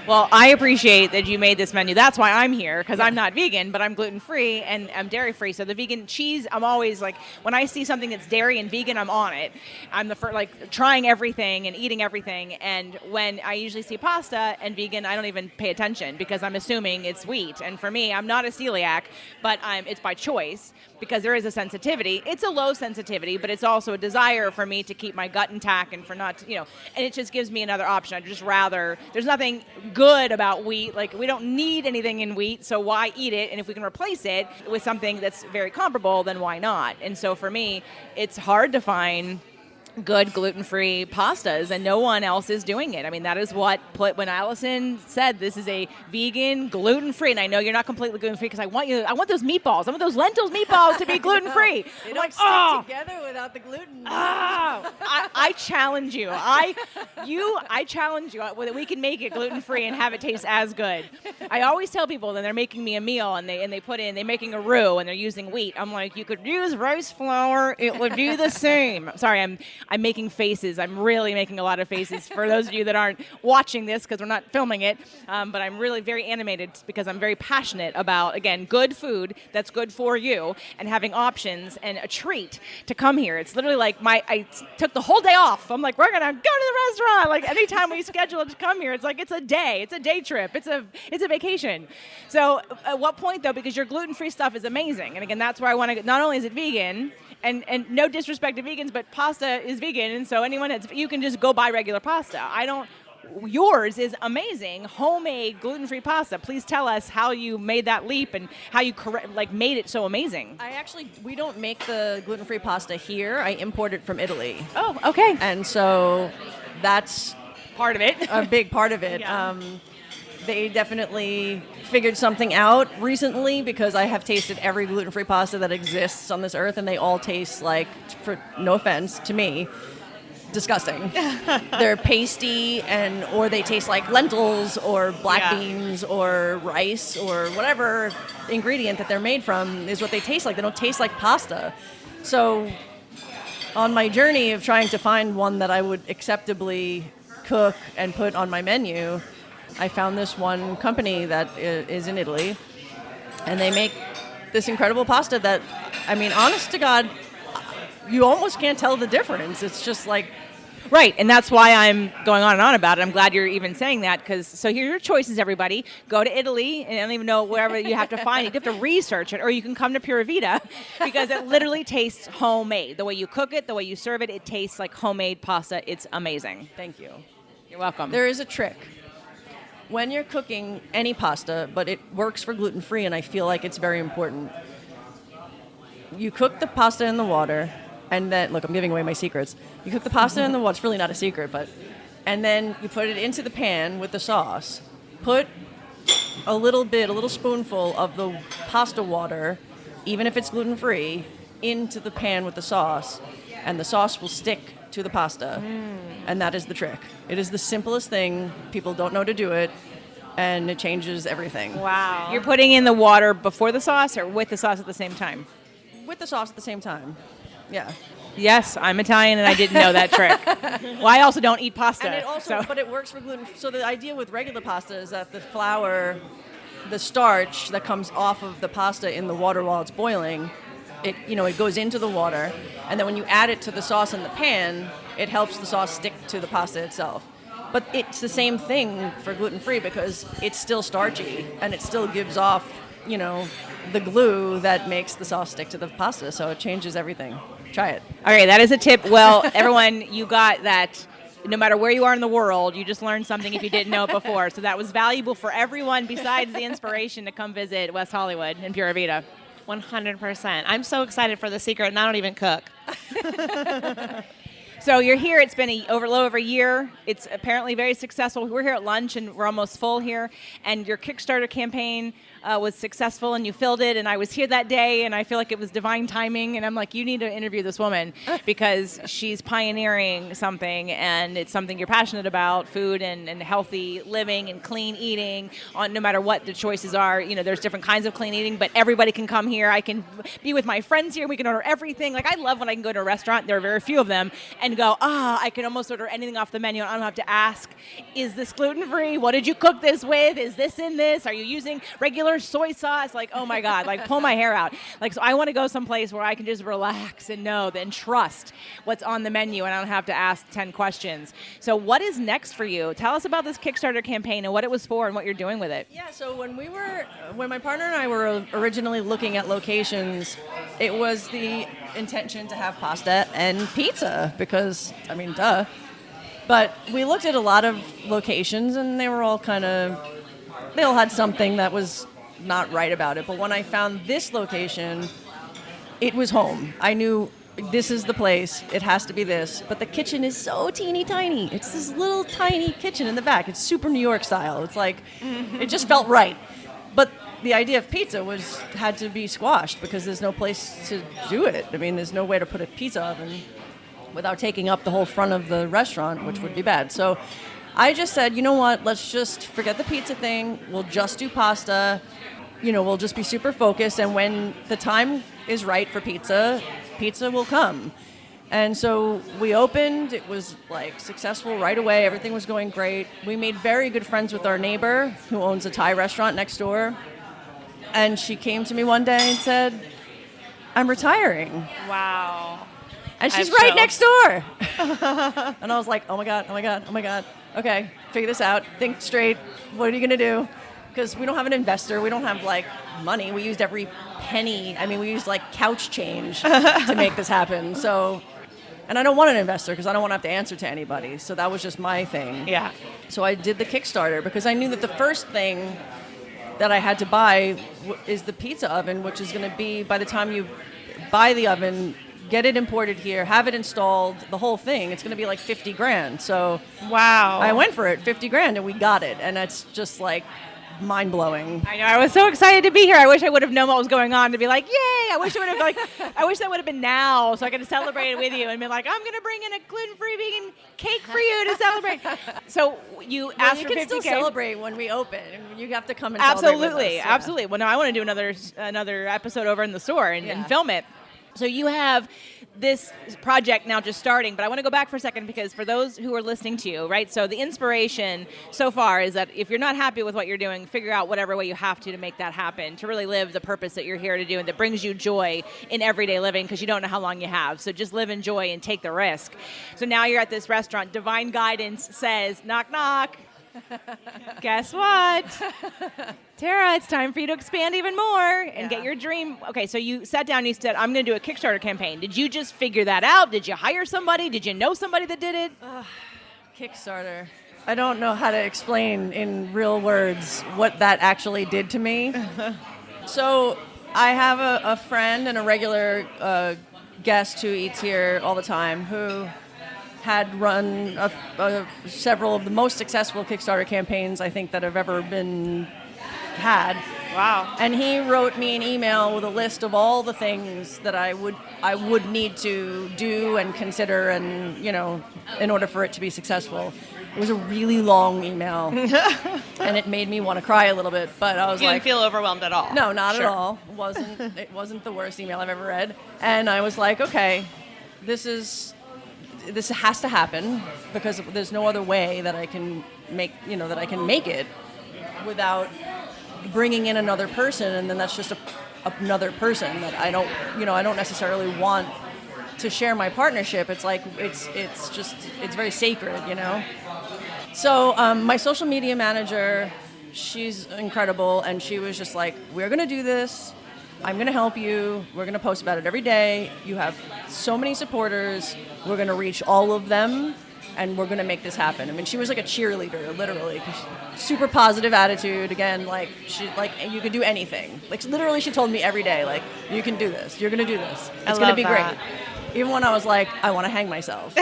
Well, I appreciate that you made this menu. That's why I'm here, because I'm not vegan, but I'm gluten-free and I'm dairy-free. So the vegan cheese, I'm always like, when I see something that's dairy and vegan, I'm on it. I'm the first, like, trying everything and eating everything. And when I usually see pasta and vegan, I don't even pay attention because I'm assuming it's wheat. And for me, I'm not a celiac, but it's by choice because there is a sensitivity. It's a low sensitivity, but it's also a desire for me to keep my gut intact and for not to, and it just gives me another option. I'd just rather, there's nothing good about wheat. Like, we don't need anything in wheat, so why eat it? And if we can replace it with something that's very comparable, then why not? And so for me, it's hard to find good gluten-free pastas, and no one else is doing it. I mean, that is what when Allison said this is a vegan, gluten-free, and I know you're not completely gluten-free because I want those meatballs. I want those lentils meatballs to be gluten-free. They don't stick together without the gluten. I challenge you. I challenge you that we can make it gluten-free and have it taste as good. I always tell people that they're making me a meal and they're making a roux and they're using wheat. I'm like, you could use rice flour, it would do the same. Sorry, I'm making faces. I'm really making a lot of faces for those of you that aren't watching this because we're not filming it. But I'm really very animated because I'm very passionate about, again, good food that's good for you and having options and a treat to come here. It's literally like I took the whole day off. I'm like, we're going to go to the restaurant. Like, anytime we schedule to come here, it's like it's a day trip. It's a vacation. So at what point, though, because your gluten-free stuff is amazing. And again, that's where I want to, not only is it vegan, and no disrespect to vegans, but pasta is vegan, and so you can just go buy regular pasta. Yours is amazing, homemade gluten-free pasta. Please tell us how you made that leap and how you made it so amazing. We don't make the gluten-free pasta here. I import it from Italy. Oh, okay. And so that's part of it. A big part of it. Yeah. They definitely figured something out recently because I have tasted every gluten-free pasta that exists on this earth, and they all taste like, for no offense to me, disgusting. They're pasty, or they taste like lentils or black beans or rice or whatever ingredient that they're made from is what they taste like. They don't taste like pasta. So on my journey of trying to find one that I would acceptably cook and put on my menu, I found this one company that is in Italy, and they make this incredible pasta that, I mean, honest to God, you almost can't tell the difference. It's just like... Right, and that's why I'm going on and on about it. I'm glad you're even saying that, so here are your choices, everybody. Go to Italy, and I don't even know wherever you have to find it. You have to research it, or you can come to Pura Vita, because it literally tastes homemade. The way you cook it, the way you serve it, it tastes like homemade pasta. It's amazing. Thank you. You're welcome. There is a trick. When you're cooking any pasta, but it works for gluten-free, and I feel like it's very important, you cook the pasta in the water, and then, look, I'm giving away my secrets. You cook the pasta in the water, it's really not a secret, and then you put it into the pan with the sauce. Put a little spoonful of the pasta water, even if it's gluten-free, into the pan with the sauce, and the sauce will stick to the pasta. And that is the trick. It is the simplest thing. People don't know to do it, and it changes everything. Wow. You're putting in the water before the sauce or with the sauce at the same time? With the sauce at the same time. Yeah. Yes, I'm Italian, and I didn't know that trick. Well, I also don't eat pasta. And it also, but it works for gluten. So the idea with regular pasta is that the flour, the starch that comes off of the pasta in the water while it's boiling, it goes into the water, and then when you add it to the sauce in the pan, it helps the sauce stick to the pasta itself. But it's the same thing for gluten-free because it's still starchy, and it still gives off, the glue that makes the sauce stick to the pasta, so it changes everything. Try it. Okay, that is a tip. Well, everyone, you got that. No matter where you are in the world, you just learned something if you didn't know it before. So that was valuable for everyone besides the inspiration to come visit West Hollywood and Pura Vita. 100%. I'm so excited for the secret, and I don't even cook. So you're here. It's been a little over a year. It's apparently very successful. We're here at lunch, and we're almost full here. And your Kickstarter campaign, was successful and you filled it. And I was here that day and I feel like it was divine timing. And I'm like, you need to interview this woman because she's pioneering something and it's something you're passionate about, food and healthy living and clean eating on no matter what the choices are. You know, there's different kinds of clean eating, but everybody can come here. I can be with my friends here. We can order everything. Like I love when I can go to a restaurant, there are very few of them, and go, I can almost order anything off the menu. I don't have to ask, is this gluten-free? What did you cook this with? Is this in this? Are you using regular soy sauce? Like, oh my God, like pull my hair out. Like, so I want to go someplace where I can just relax and know and trust what's on the menu and I don't have to ask 10 questions. So what is next for you? Tell us about this Kickstarter campaign and what it was for and what you're doing with it. Yeah, so when my partner and I were originally looking at locations, it was the intention to have pasta and pizza because, I mean, duh. But we looked at a lot of locations and they all had something that was not right about it. But when I found this location, it was home. I knew this is the place. It has to be this. But the kitchen is so teeny tiny. It's this little tiny kitchen in the back. It's super New York style. It's like, it just felt right. But the idea of pizza had to be squashed because there's no place to do it. I mean, there's no way to put a pizza oven without taking up the whole front of the restaurant, which would be bad. So I just said, you know what, let's just forget the pizza thing. We'll just do pasta. You know, we'll just be super focused. And when the time is right for pizza, pizza will come. And so we opened. It was like successful right away. Everything was going great. We made very good friends with our neighbor who owns a Thai restaurant next door. And she came to me one day and said, I'm retiring. Wow. And she's right next door. And I was like, oh my God. Okay, figure this out. Think straight. What are you going to do? Because we don't have an investor. We don't have, like, money. We used every penny. I mean, we used, like, couch change to make this happen. So, and I don't want an investor because I don't want to have to answer to anybody. So that was just my thing. Yeah. So I did the Kickstarter because I knew that the first thing that I had to buy is the pizza oven, which is going to be, by the time you buy the oven, get it imported here, have it installed, the whole thing, it's going to be like $50,000. So wow. I went for it, $50,000, and we got it. And it's just like mind-blowing. I know. I was so excited to be here. I wish I would have known what was going on to be like, yay! I wish that would have been now so I could have celebrated with you and been like, I'm going to bring in a gluten-free vegan cake for you to celebrate. So you asked for $50K. You can still celebrate when we open. You have to come and absolutely, celebrate with us. Yeah. Absolutely. Well, now I want to do another episode over in the store and film it. So you have this project now just starting, but I want to go back for a second because for those who are listening to you, right? So the inspiration so far is that if you're not happy with what you're doing, figure out whatever way you have to make that happen, to really live the purpose that you're here to do and that brings you joy in everyday living because you don't know how long you have. So just live in joy and take the risk. So now you're at this restaurant. Divine guidance says, knock, knock. Guess what? Tara, it's time for you to expand even more and get your dream. Okay, so you sat down and you said, I'm going to do a Kickstarter campaign. Did you just figure that out? Did you hire somebody? Did you know somebody that did it? Kickstarter. I don't know how to explain in real words what that actually did to me. So I have a friend and a regular guest who eats here all the time who had run several of the most successful Kickstarter campaigns I think that have ever been had. Wow. And he wrote me an email with a list of all the things that I would need to do and consider and, you know, in order for it to be successful. It was a really long email, and it made me want to cry a little bit, but I was you didn't feel overwhelmed at all? No, not at all. It wasn't the worst email I've ever read. And I was like, okay, this has to happen because there's no other way that I can make it without bringing in another person, and then that's just another person that I don't necessarily want to share my partnership. It's like it's very sacred, you know. So my social media manager, she's incredible, and she was just like, we're gonna do this. I'm going to help you. We're going to post about it every day. You have so many supporters. We're going to reach all of them, and we're going to make this happen. I mean, she was like a cheerleader, literally. Super positive attitude. Again, like, you could do anything. Like, literally, she told me every day, like, you can do this. You're going to do this. It's going to be great. Even when I was like, I want to hang myself.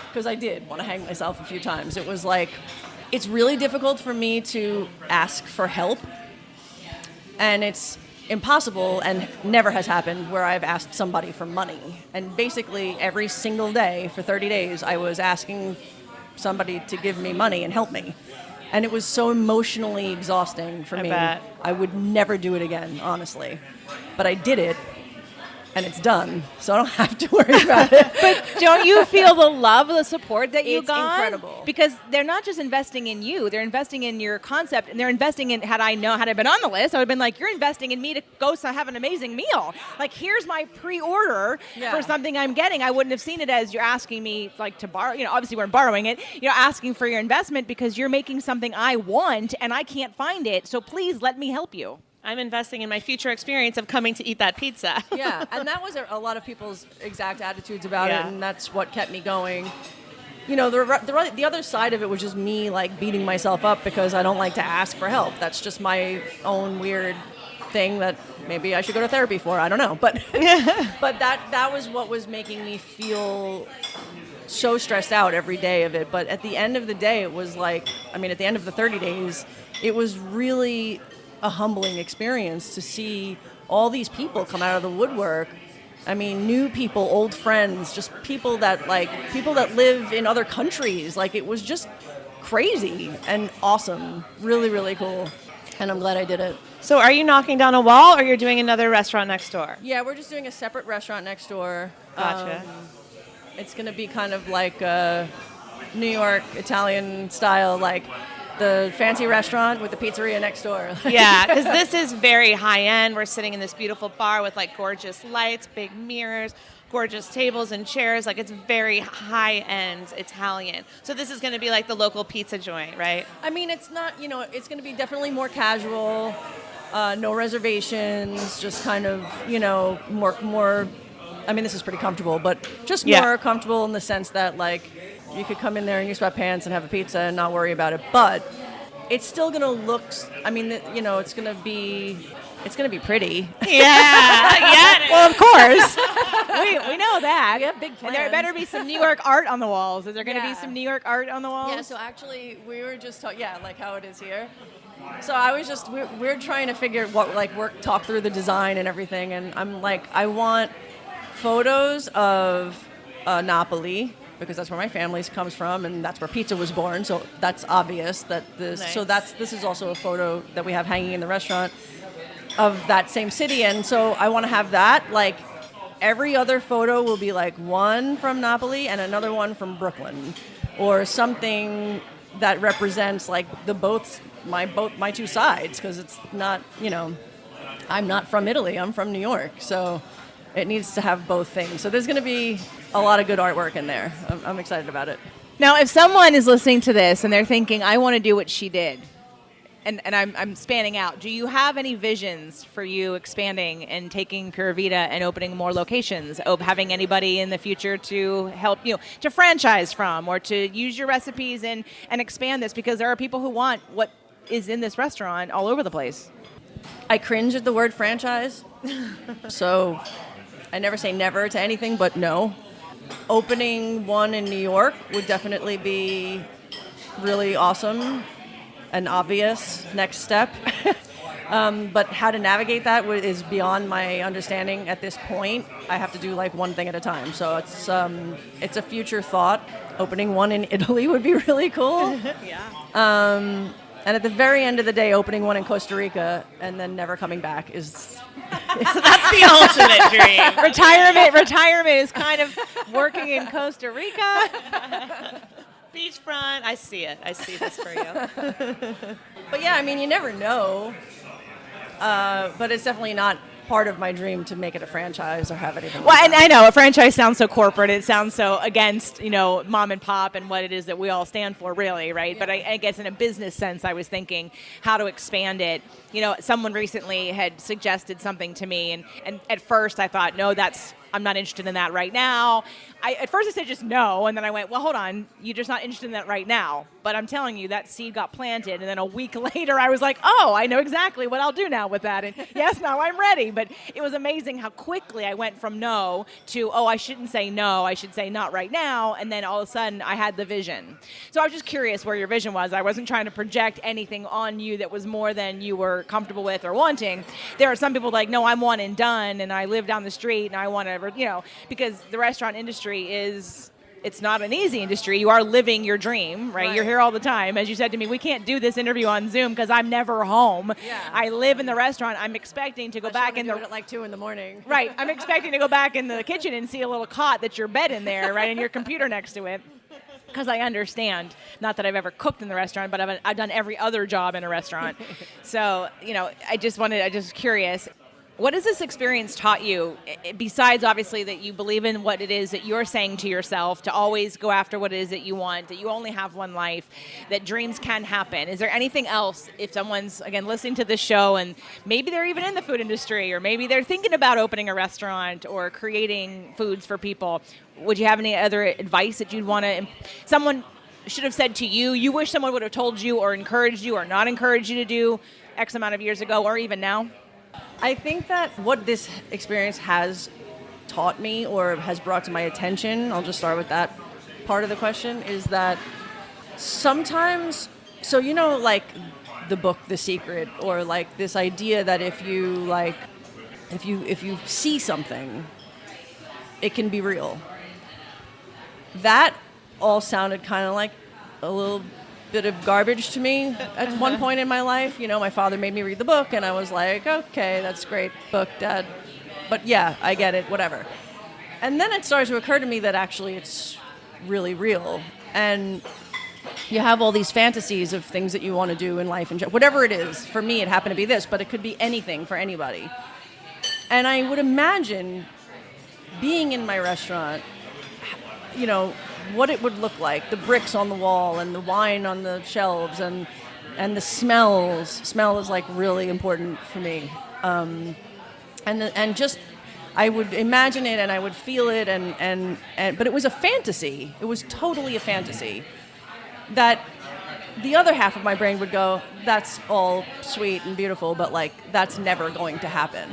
Because I did want to hang myself a few times. It was like, it's really difficult for me to ask for help. And it's impossible and never has happened where I've asked somebody for money. And basically every single day for 30 days, I was asking somebody to give me money and help me. And it was so emotionally exhausting for me. Bet. I would never do it again, honestly. But I did it, and it's done, so I don't have to worry about it. But don't you feel the love, the support that you It's got? incredible. Because they're not just investing in you, they're investing in your concept, and they're investing in, had I been on the list, I would have been like, you're investing in me to go have an amazing meal. Like, here's my pre-order for something I'm getting. I wouldn't have seen it as you're asking me, like, to borrow, obviously we're borrowing it, asking for your investment because you're making something I want and I can't find it, so please let me help you. I'm investing in my future experience of coming to eat that pizza. Yeah, and that was a lot of people's exact attitudes about it, and that's what kept me going. The other side of it was just me, like, beating myself up because I don't like to ask for help. That's just my own weird thing that maybe I should go to therapy for. I don't know. But but that was what was making me feel so stressed out every day of it. But at the end of the day, it was like, at the end of the 30 days, it was really a humbling experience to see all these people come out of the woodwork. New people, old friends, just people that live in other countries. Like, it was just crazy and awesome. Really, really cool. And I'm glad I did it. So are you knocking down a wall or you're doing another restaurant next door? Yeah, we're just doing a separate restaurant next door. Gotcha. It's going to be kind of like a New York Italian style, like the fancy restaurant with the pizzeria next door. Yeah, because this is very high-end. We're sitting in this beautiful bar with, like, gorgeous lights, big mirrors, gorgeous tables and chairs. Like, it's very high-end Italian. So this is going to be like the local pizza joint, right? It's not, it's going to be definitely more casual, no reservations, just kind of, more, this is pretty comfortable, but just more comfortable in the sense that, like, you could come in there in your sweatpants and have a pizza and not worry about it. But it's still going to look, it's going to be pretty. Yeah. Well, of course. we know that. We have big plans. And there better be some New York art on the walls. Is there going to be some New York art on the walls? Yeah, so actually we were just like how it is here. So I was just, we're trying to figure what, like, talk through the design and everything. And I'm like, I want photos of Napoli, because that's where my family comes from, and that's where pizza was born. So that's obvious that this. Nice. So this is also a photo that we have hanging in the restaurant of that same city, and so I want to have that. Like, every other photo will be like one from Napoli and another one from Brooklyn, or something that represents like my two sides, because it's not, I'm not from Italy, I'm from New York, so it needs to have both things. So there's going to be a lot of good artwork in there. I'm excited about it. Now, if someone is listening to this and they're thinking, I want to do what she did, and I'm spanning out, do you have any visions for you expanding and taking Pura Vita and opening more locations, having anybody in the future to help you, to franchise from, or to use your recipes and expand this? Because there are people who want what is in this restaurant all over the place. I cringe at the word franchise, so I never say never to anything, but no. Opening one in New York would definitely be really awesome, an obvious next step. But how to navigate that is beyond my understanding at this point. I have to do like one thing at a time. So it's a future thought. Opening one in Italy would be really cool. Yeah. And at the very end of the day, opening one in Costa Rica and then never coming back is... That's the ultimate dream. Retirement is kind of working in Costa Rica. Beachfront. I see it. I see this for you. But yeah, you never know. But it's definitely not part of my dream to make it a franchise or have it even. Well, and I know a franchise sounds so corporate. It sounds so against, mom and pop and what it is that we all stand for, really, right? Yeah. But I guess in a business sense, I was thinking how to expand it. Someone recently had suggested something to me, and at first I thought, no, I'm not interested in that right now. At first I said just no, and then I went, well, hold on, you're just not interested in that right now. But I'm telling you, that seed got planted, and then a week later I was like, oh, I know exactly what I'll do now with that. And yes, now I'm ready. but it was amazing how quickly I went from no to, oh, I shouldn't say no, I should say not right now, and then all of a sudden I had the vision. So I was just curious where your vision was. I wasn't trying to project anything on you that was more than you were comfortable with or wanting. There are some people like, no, I'm one and done, and I live down the street, and I want to, because the restaurant industry it's not an easy industry. You are living your dream, right? You're here all the time. As you said to me, we can't do this interview on Zoom because I'm never home. Yeah. I live in the restaurant. I'm expecting to go back in do it at like 2 a.m. Right. I'm expecting to go back in the kitchen and see a little cot that's your bed in there, right, and your computer next to it. Because I understand, not that I've ever cooked in the restaurant, but I've done every other job in a restaurant. So, I just curious. What has this experience taught you, besides obviously that you believe in what it is that you're saying to yourself, to always go after what it is that you want, that you only have one life, that dreams can happen? Is there anything else, if someone's, again, listening to this show and maybe they're even in the food industry or maybe they're thinking about opening a restaurant or creating foods for people, would you have any other advice that you'd want to, someone should have said to you, you wish someone would have told you or encouraged you or not encouraged you to do X amount of years ago or even now? I think that what this experience has taught me or has brought to my attention, I'll just start with that part of the question, is that sometimes, so like the book The Secret, or like this idea that if you see something, it can be real. That all sounded kind of like a little bit of garbage to me at one point in my life. My father made me read the book, and I was like, okay, that's a great book, Dad. But yeah, I get it, whatever. And then it started to occur to me that actually it's really real. And you have all these fantasies of things that you want to do in life, and whatever it is. For me, it happened to be this, but it could be anything for anybody. And I would imagine being in my restaurant, what it would look like, the bricks on the wall and the wine on the shelves and the smells. Smell is like really important for me. And just I would imagine it and I would feel it and but it was a fantasy. It was totally a fantasy that the other half of my brain would go, that's all sweet and beautiful, but like that's never going to happen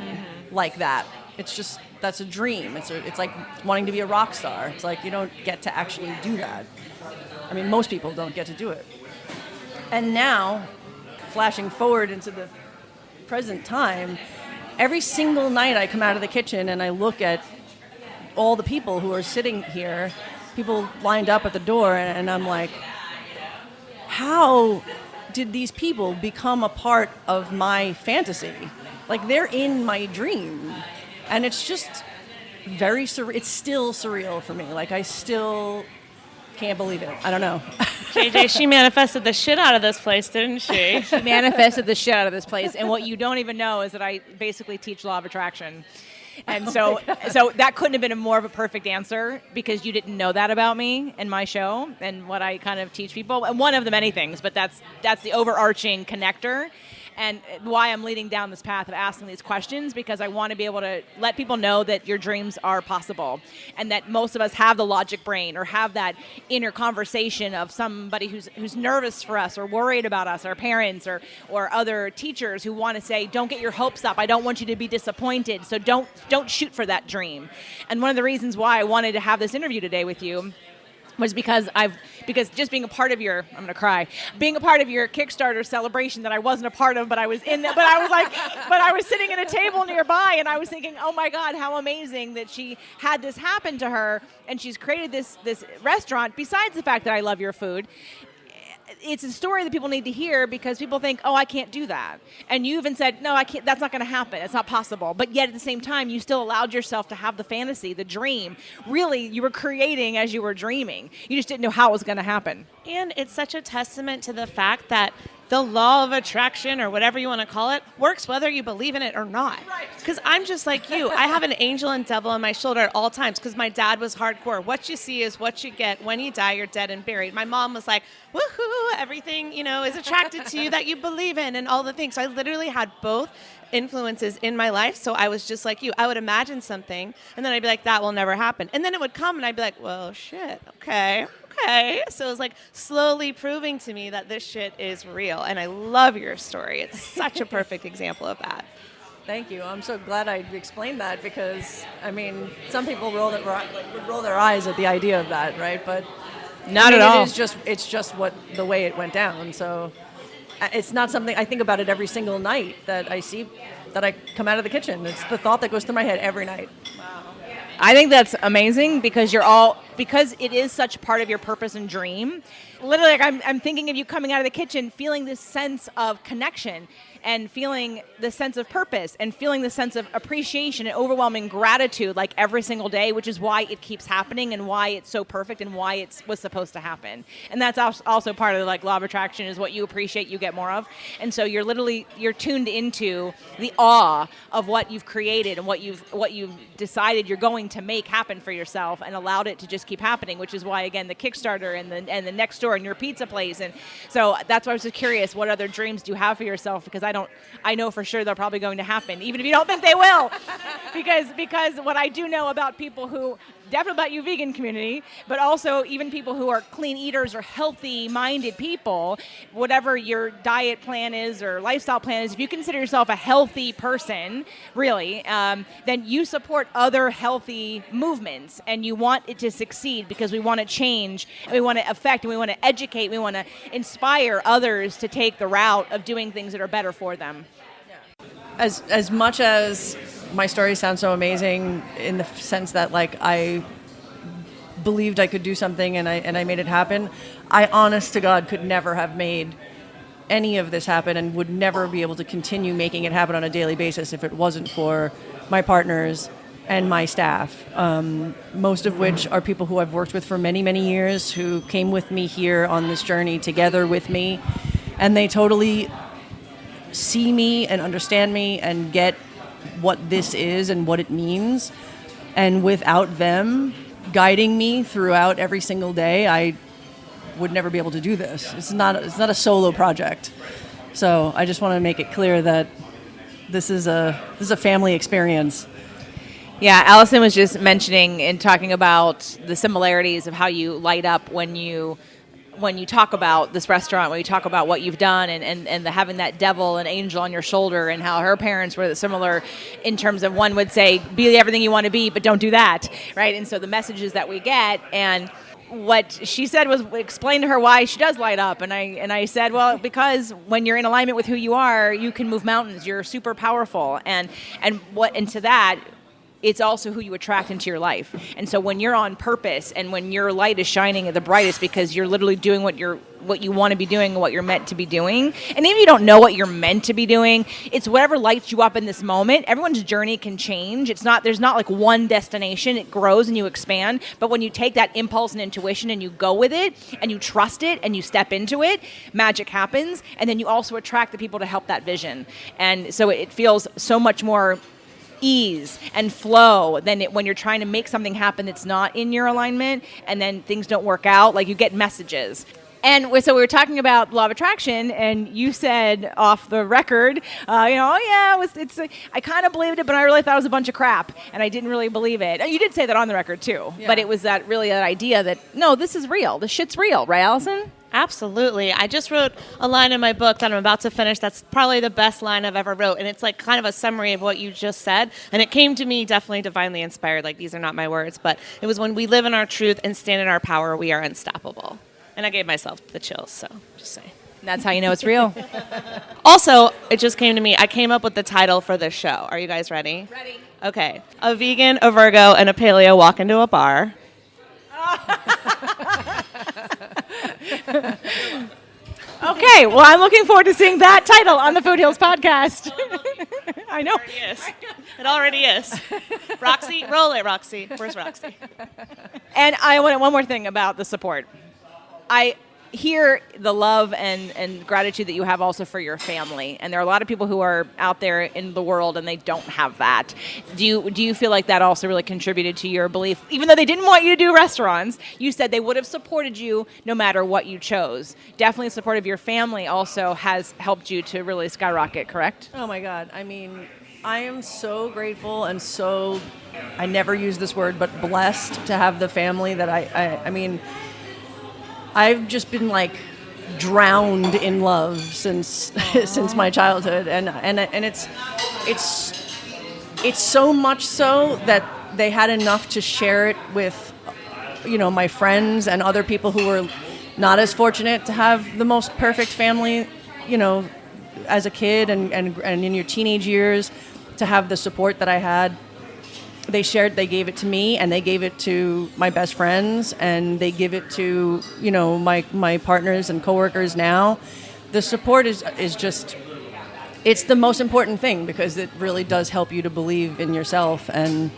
like that. It's just, that's a dream. It's like wanting to be a rock star. It's like you don't get to actually do that. I mean, most people don't get to do it. And now, flashing forward into the present time, every single night I come out of the kitchen and I look at all the people who are sitting here, people lined up at the door, and I'm like, how did these people become a part of my fantasy? Like, they're in my dream. And it's just very surreal. It's still surreal for me. Like, I still can't believe it. I don't know. JJ, she manifested the shit out of this place, didn't she? She manifested the shit out of this place. And what you don't even know is that I basically teach law of attraction. And so that couldn't have been more of a perfect answer because you didn't know that about me and my show and what I kind of teach people. And one of the many things, but that's the overarching connector. And why I'm leading down this path of asking these questions, because I want to be able to let people know that your dreams are possible and that most of us have the logic brain or have that inner conversation of somebody who's nervous for us or worried about us, our parents or other teachers who want to say, don't get your hopes up. I don't want you to be disappointed. So don't shoot for that dream. And one of the reasons why I wanted to have this interview today with you was because just being a part of your, I'm gonna cry, being a part of your Kickstarter celebration that I wasn't a part of, but I was in that, but I was sitting at a table nearby and I was thinking, oh my God, how amazing that she had this happen to her and she's created this restaurant. Besides the fact that I love your food, it's a story that people need to hear because people think, oh, I can't do that. And you even said, no, I can't, that's not going to happen. It's not possible. But yet at the same time, you still allowed yourself to have the fantasy, the dream. Really, you were creating as you were dreaming. You just didn't know how it was going to happen. And it's such a testament to the fact that the law of attraction, or whatever you want to call it, works whether you believe in it or not. Because I'm just like you. I have an angel and devil on my shoulder at all times because my dad was hardcore. What you see is what you get. When you die, you're dead and buried. My mom was like, woohoo, everything, is attracted to you that you believe in and all the things. So I literally had both influences in my life. So I was just like you. I would imagine something and then I'd be like, that will never happen. And then it would come and I'd be like, well, shit, okay. So it was like slowly proving to me that this shit is real. And I love your story. It's such a perfect example of that. Thank you. I'm so glad I explained that because, I mean, some people would roll their eyes at the idea of that, right? But Not at all. It's just the way it went down. So it's not something I think about it every single night that I come out of the kitchen. It's the thought that goes through my head every night. I think that's amazing because because it is such part of your purpose and dream. Literally, like I'm thinking of you coming out of the kitchen, feeling this sense of connection and feeling the sense of purpose and feeling the sense of appreciation and overwhelming gratitude like every single day, which is why it keeps happening and why it's so perfect and why it was supposed to happen. And that's also part of the like law of attraction is what you appreciate, you get more of. And so you're tuned into the awe of what you've created and what you've decided you're going to make happen for yourself and allowed it to just keep happening, which is why, again, the Kickstarter and the next door and your pizza place. And so that's why I was just curious, what other dreams do you have for yourself? Because I know for sure they're probably going to happen, even if you don't think they will. because what I do know about people who, definitely about you vegan community, but also even people who are clean eaters or healthy-minded people, whatever your diet plan is or lifestyle plan is, if you consider yourself a healthy person, really, then you support other healthy movements, and you want it to succeed because we want to change, and we want to affect, and we want to educate, we want to inspire others to take the route of doing things that are better for them. As much as my story sounds so amazing in the sense that like I believed I could do something and I made it happen, I honest to God could never have made any of this happen and would never be able to continue making it happen on a daily basis if it wasn't for my partners and my staff, most of which are people who I've worked with for many, many years, who came with me here on this journey together with me, and they totally see me and understand me and get what this is and what it means. And without them guiding me throughout every single day, I would never be able to do this. It's not a solo project. So I just want to make it clear that this is a family experience. Yeah, Allison was just mentioning and talking about the similarities of how you light up when you talk about this restaurant, when you talk about what you've done and having that devil and angel on your shoulder, and how her parents were similar in terms of, one would say, be everything you want to be, but don't do that, right? And so the messages that we get, and what she said was, explain to her why she does light up. And I said, well, because when you're in alignment with who you are, you can move mountains. You're super powerful. And to that, it's also who you attract into your life. And so when you're on purpose and when your light is shining at the brightest because you're literally doing what you want to be doing and what you're meant to be doing, and even if you don't know what you're meant to be doing, it's whatever lights you up in this moment. Everyone's journey can change. There's not like one destination. It grows and you expand. But when you take that impulse and intuition and you go with it and you trust it and you step into it, magic happens. And then you also attract the people to help that vision. And so it feels so much more ease and flow than when you're trying to make something happen that's not in your alignment, and then things don't work out. Like, you get messages. And so we were talking about law of attraction, and you said off the record, I kind of believed it, but I really thought it was a bunch of crap, and I didn't really believe it. And you did say that on the record too, yeah. But it was that idea that, no, this is real. This shit's real, right, Allison? Absolutely. I just wrote a line in my book that I'm about to finish that's probably the best line I've ever wrote, and it's like kind of a summary of what you just said, and it came to me definitely divinely inspired. Like, these are not my words, but it was, when we live in our truth and stand in our power, we are unstoppable. And I gave myself the chills, so just saying. That's how you know it's real. Also, it just came to me. I came up with the title for this show. Are you guys ready? Ready. Okay. A vegan, a Virgo, and a paleo walk into a bar. Okay, well, I'm looking forward to seeing that title on the Foothills podcast. I know. It already is. Roxy, roll it, Roxy. Where's Roxy? And I want one more thing about the support. I hear the love and gratitude that you have also for your family. And there are a lot of people who are out there in the world and they don't have that. Do you feel like that also really contributed to your belief? Even though they didn't want you to do restaurants, you said they would have supported you no matter what you chose. Definitely the support of your family also has helped you to really skyrocket, correct? Oh my God. I mean, I am so grateful and so, I never use this word, but blessed to have the family that I mean, I've just been like drowned in love since since my childhood, and it's so much so that they had enough to share it with, my friends and other people who were not as fortunate to have the most perfect family, as a kid and in your teenage years, to have the support that I had. They gave it to me, and they gave it to my best friends, and they give it to, my partners and coworkers now. The support is just, it's the most important thing, because it really does help you to believe in yourself and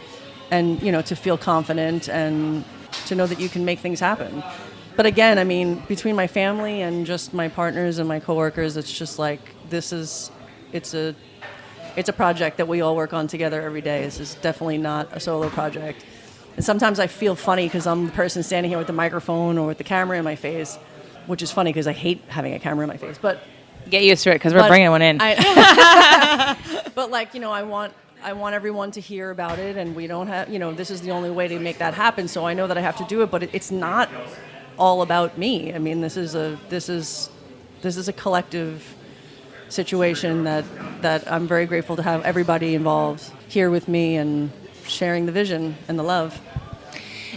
to feel confident and to know that you can make things happen. But again, I mean, between my family and just my partners and my coworkers, it's just like, it's a project that we all work on together every day. This is definitely not a solo project. And sometimes I feel funny because I'm the person standing here with the microphone or with the camera in my face, which is funny because I hate having a camera in my face. But get used to it, because we're bringing one in. But I want everyone to hear about it, and we don't have, this is the only way to make that happen. So I know that I have to do it, but it's not all about me. I mean, this is a collective situation that I'm very grateful to have everybody involved here with me and sharing the vision and the love.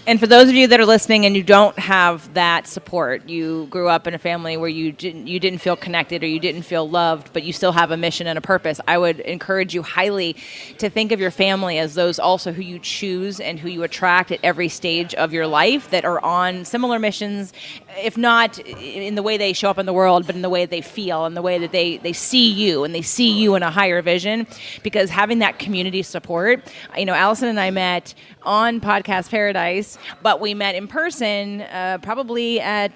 And for those of you that are listening and you don't have that support, you grew up in a family where you didn't feel connected or you didn't feel loved, but you still have a mission and a purpose, I would encourage you highly to think of your family as those also who you choose and who you attract at every stage of your life, that are on similar missions, if not in the way they show up in the world, but in the way they feel and the way that they see you, and they see you in a higher vision. Because having that community support, Allison and I met on Podcast Paradise, but we met in person probably at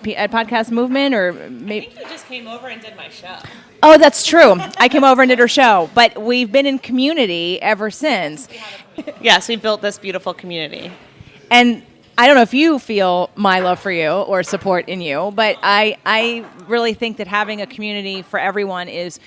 Podcast Movement, or maybe. I think you just came over and did my show. Oh, that's true. I came over and did her show, but we've been in community ever since. Yes, we built this beautiful community. And I don't know if you feel my love for you or support in you, but I really think that having a community for everyone is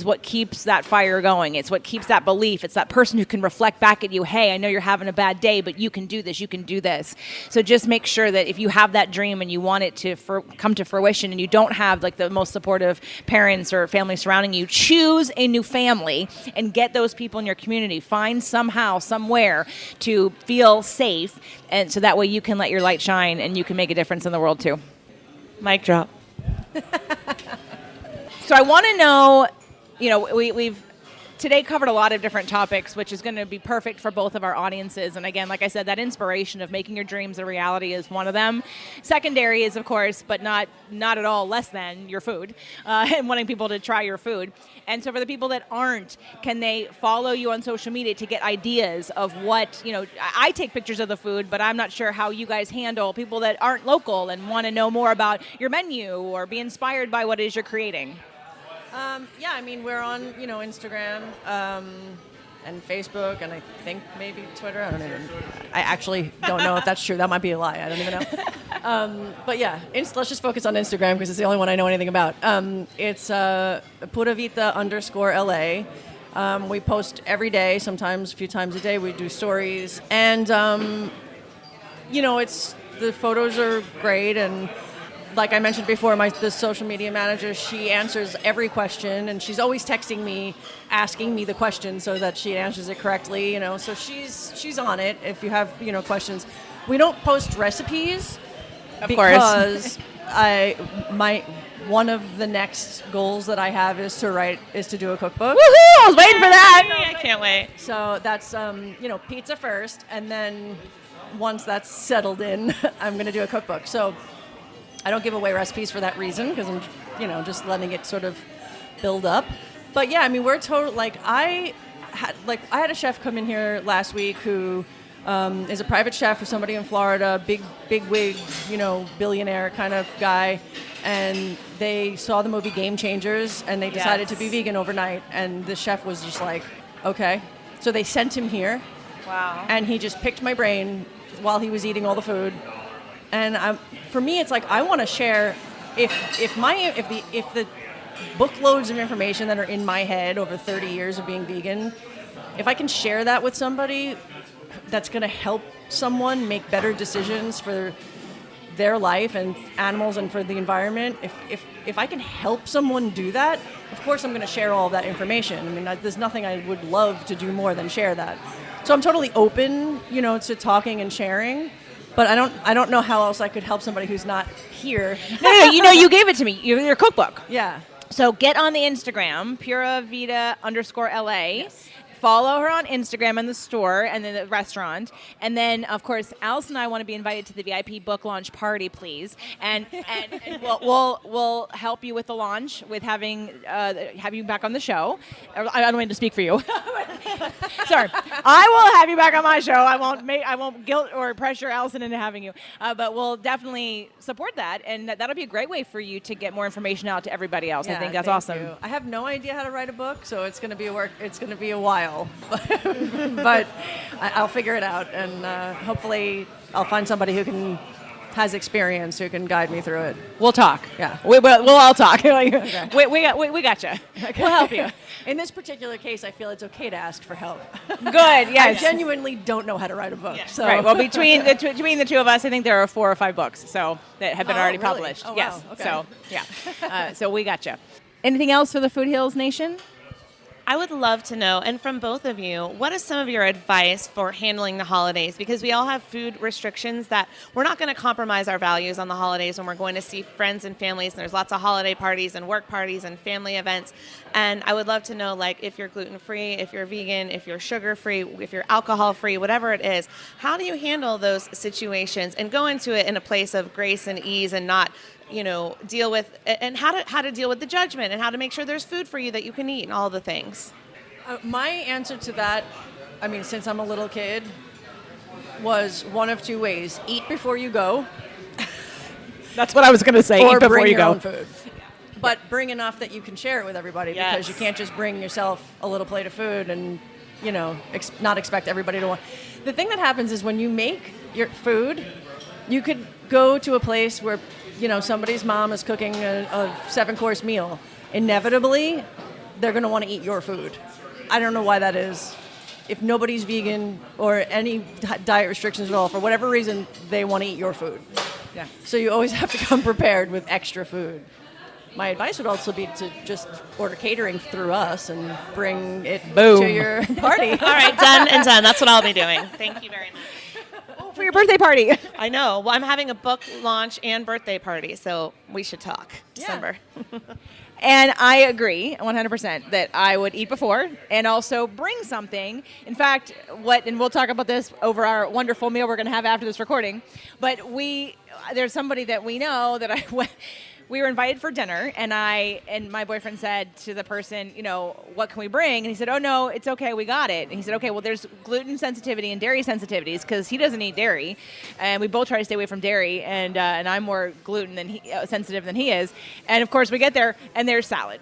what keeps that fire going. It's what keeps that belief. It's that person who can reflect back at you, hey, I know you're having a bad day, but you can do this, you can do this. So just make sure that if you have that dream and you want it to come to fruition, and you don't have like the most supportive parents or family surrounding you, choose a new family and get those people in your community. Find somehow, somewhere to feel safe, and so that way you can let your light shine and you can make a difference in the world too. Mic drop. So I want to know, we've today covered a lot of different topics, which is going to be perfect for both of our audiences. And again, like I said, that inspiration of making your dreams a reality is one of them. Secondary is, of course, but not at all less than, your food, and wanting people to try your food. And so for the people that aren't, can they follow you on social media to get ideas of what, I take pictures of the food, but I'm not sure how you guys handle people that aren't local and want to know more about your menu or be inspired by what it is you're creating. We're on, Instagram and Facebook, and I think maybe Twitter. I actually don't know if that's true. That might be a lie. I don't even know. But yeah, let's just focus on Instagram because it's the only one I know anything about. It's Pura Vita _LA. We post every day, sometimes a few times a day. We do stories, and the photos are great. And like I mentioned before, the social media manager, she answers every question, and she's always texting me, asking me the question so that she answers it correctly. So she's on it. If you have questions, we don't post recipes, of because one of the next goals that I have is to do a cookbook. Woohoo! I was waiting for that. I can't wait. So that's pizza first, and then once that's settled in, I'm going to do a cookbook. So I don't give away recipes for that reason, because I'm, just letting it sort of build up. But yeah, we're total. I had a chef come in here last week who is a private chef for somebody in Florida, big wig, billionaire kind of guy, and they saw the movie Game Changers, and they decided to be vegan overnight. And the chef was just like, okay, so they sent him here. Wow. And he just picked my brain while he was eating all the food. And for me, it's like I want to share if the bookloads of information that are in my head over 30 years of being vegan, if I can share that with somebody, that's going to help someone make better decisions for their life and animals and for the environment, if I can help someone do that, of course I'm going to share all of that information. I mean, there's nothing I would love to do more than share that. So I'm totally open, to talking and sharing. But I don't know how else I could help somebody who's not here. No, you gave it to me. Your cookbook. Yeah. So get on the Instagram, Pura Vita _LA. Yes. Follow her on Instagram and the store and then the restaurant. And then, of course, Alice and I want to be invited to the VIP book launch party, please. And we'll help you with the launch, with having you back on the show. I don't mean to speak for you. Sorry. I will have you back on my show. I won't guilt or pressure Allison into having you. But we'll definitely support that. And that'll be a great way for you to get more information out to everybody else. I think that's awesome. You. I have no idea how to write a book, so it's going to be a while. But I'll figure it out, and hopefully I'll find somebody who has experience who can guide me through it. We'll talk. Yeah, we'll all talk. Okay. we got you. Okay. We'll help you. In this particular case, I feel it's okay to ask for help. Good. Yes. I genuinely don't know how to write a book. Yes. So. Right. Well, between the two of us, I think there are 4 or 5 books that have been already really? published. Oh, yes. wow. Okay. So yeah. So we got you. Anything else for the Food Hills Nation? I would love to know, and from both of you, what is some of your advice for handling the holidays? Because we all have food restrictions that we're not going to compromise our values on the holidays when we're going to see friends and families, and there's lots of holiday parties and work parties and family events. And I would love to know, if you're gluten-free, if you're vegan, if you're sugar-free, if you're alcohol-free, whatever it is, how do you handle those situations and go into it in a place of grace and ease and not deal with, and how to deal with the judgment and how to make sure there's food for you that you can eat and all the things? My answer to that, since I'm a little kid, was one of 2 ways. Eat before you go. That's what I was going to say. Or Eat before bring you your go. own food. But bring enough that you can share it with everybody, because you can't just bring yourself a little plate of food and, not expect everybody to want. The thing that happens is when you make your food, you could go to a place where somebody's mom is cooking a 7-course meal. Inevitably, they're going to want to eat your food. I don't know why that is. If nobody's vegan or any diet restrictions at all, for whatever reason, they want to eat your food. Yeah. So you always have to come prepared with extra food. My advice would also be to just order catering through us and bring it to your party. All right, done and done. That's what I'll be doing. Thank you very much. For your birthday party. I know. Well, I'm having a book launch and birthday party, so we should talk. December. And I agree 100% that I would eat before and also bring something. In fact, and we'll talk about this over our wonderful meal we're going to have after this recording, but there's somebody that we know that we were invited for dinner, and my boyfriend said to the person, what can we bring? And he said, oh, no, it's okay, we got it. And he said, okay, well, there's gluten sensitivity and dairy sensitivities, because he doesn't eat dairy, and we both try to stay away from dairy, and I'm more gluten sensitive than he is. And, of course, we get there, and there's salad.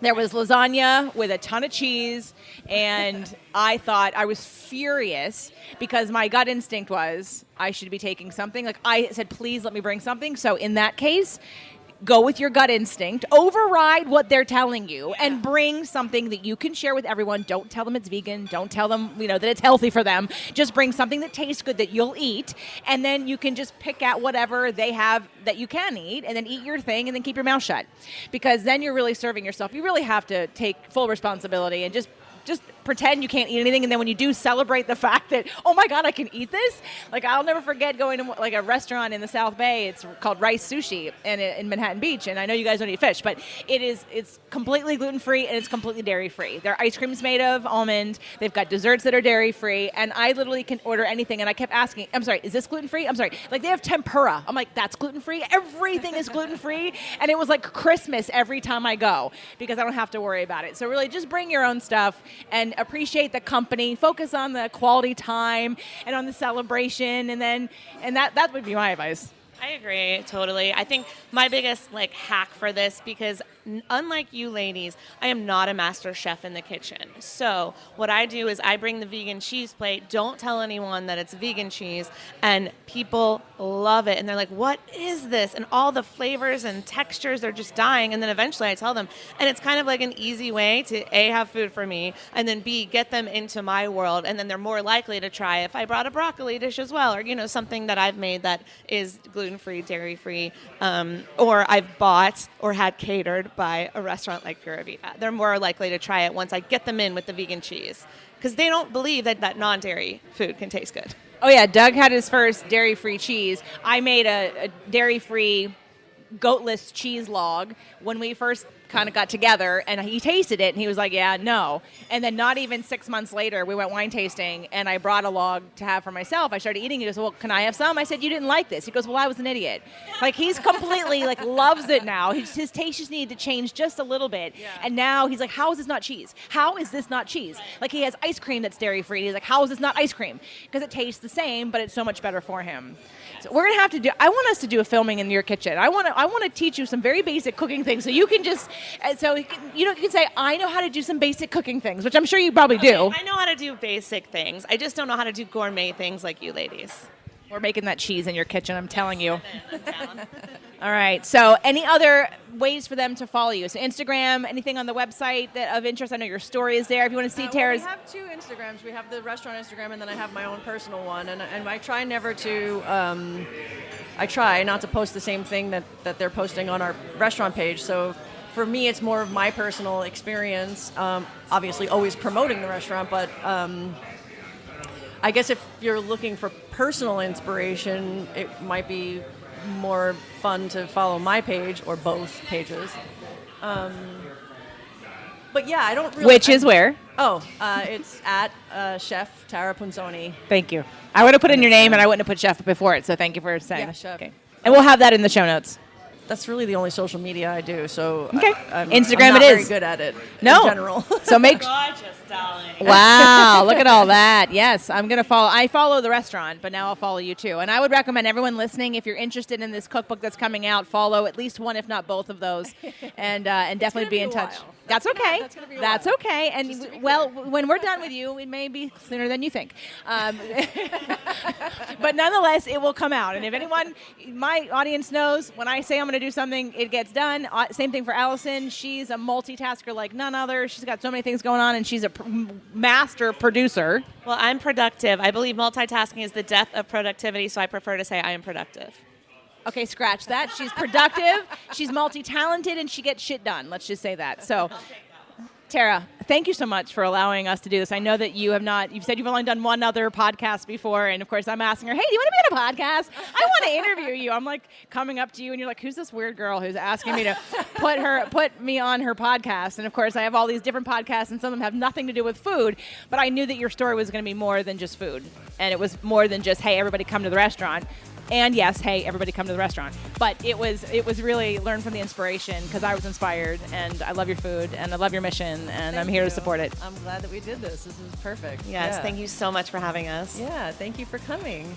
There was lasagna with a ton of cheese, and I thought, I was furious because my gut instinct was I should be taking something. I said, please let me bring something. So in that case, go with your gut instinct, override what they're telling you, and bring something that you can share with everyone. Don't tell them it's vegan. Don't tell them, that it's healthy for them. Just bring something that tastes good that you'll eat, and then you can just pick out whatever they have that you can eat, and then eat your thing, and then keep your mouth shut. Because then you're really serving yourself. You really have to take full responsibility and just pretend you can't eat anything, and then when you do, celebrate the fact that, oh my God, I can eat this. I'll never forget going to a restaurant in the South Bay. It's called Rice Sushi in Manhattan Beach, and I know you guys don't eat fish, but it's completely gluten-free and it's completely dairy-free. Their ice cream's made of almond. They've got desserts that are dairy-free, and I literally can order anything, and I kept asking, I'm sorry, is this gluten-free? I'm sorry. They have tempura. I'm like, that's gluten-free? Everything is gluten-free, and it was like Christmas every time I go because I don't have to worry about it. So really, just bring your own stuff and appreciate the company, focus on the quality time and on the celebration, and that would be my advice. I agree, totally. I think my biggest hack for this, because unlike you ladies, I am not a master chef in the kitchen. So what I do is I bring the vegan cheese plate, don't tell anyone that it's vegan cheese, and people love it. And they're like, what is this? And all the flavors and textures are just dying. And then eventually I tell them. And it's kind of like an easy way to A, have food for me, and then B, get them into my world. And then they're more likely to try if I brought a broccoli dish as well, or, you know, something that I've made that is gluten-free, dairy-free, or I've bought or had catered by a restaurant like Pura Vita. They're more likely to try it once I get them in with the vegan cheese, because they don't believe that non-dairy food can taste good. Oh, yeah. Doug had his first dairy-free cheese. I made a dairy-free goatless cheese log when we first kind of got together, and he tasted it and he was like, yeah, no. And then not even 6 months later, we went wine tasting and I brought a log to have for myself. I started eating it. He goes, well, can I have some? I said, you didn't like this. He goes, well, I was an idiot. Like, he's completely like loves it now. His taste just needed to change just a little bit. Yeah. And now he's like, how is this not cheese? How is this not cheese? Like, he has ice cream that's dairy free. He's like, how is this not ice cream? Because it tastes the same, but it's so much better for him. So we're gonna have to do. I want us to do a filming in your kitchen. I want to teach you some very basic cooking things, so you can just. So you can say, I know how to do some basic cooking things, which I'm sure you probably do. I know how to do basic things. I just don't know how to do gourmet things like you ladies. We're making that cheese in your kitchen, I'm telling you. All right. So any other ways for them to follow you? So Instagram, anything on the website that of interest? I know your story is there. If you want to see Tara's. We have 2 Instagrams. We have the restaurant Instagram, and then I have my own personal one. And I try never to, I try not to post the same thing that they're posting on our restaurant page. So for me, it's more of my personal experience. Obviously, always promoting the restaurant, but I guess if you're looking for personal inspiration, it might be more fun to follow my page or both pages. But yeah, I don't really... Which is where? Oh, it's at Chef Tara Punzoni. Thank you. I would have put in your name and I wouldn't have put Chef before it, so thank you for saying. Yeah, Chef. Okay. And we'll have that in the show notes. That's really the only social media I do, so okay. Instagram I'm not very good at it in general. So make Gorgeous, darling. Wow, look at all that. Yes, I'm going to follow. I follow the restaurant, but now I'll follow you too. And I would recommend everyone listening, if you're interested in this cookbook that's coming out, follow at least one, if not both of those, and definitely be in touch. That's okay. That's okay. And well, when we're done with you, it may be sooner than you think. But nonetheless, it will come out. And if anyone, my audience knows, when I say I'm going to do something, it gets done. Same thing for Allison. She's a multitasker like none other. She's got so many things going on, and she's a master producer. Well, I'm productive. I believe multitasking is the death of productivity, so I prefer to say I am productive. Okay, scratch that. She's productive, she's multi-talented, and she gets shit done. Let's just say that. So, Tara, thank you so much for allowing us to do this. I know that you've said you've only done one other podcast before, and of course I'm asking her, hey, do you want to be on a podcast? I want to interview you. I'm like coming up to you, and you're like, who's this weird girl who's asking me to put me on her podcast? And of course I have all these different podcasts, and some of them have nothing to do with food, but I knew that your story was going to be more than just food, and it was more than just, hey, everybody come to the restaurant. And yes, hey, everybody come to the restaurant. But it was really learn from the inspiration, because I was inspired, and I love your food, and I love your mission, and I'm here to support it. I'm glad that we did this. This is perfect. Yes, thank you so much for having us. Yeah, thank you for coming.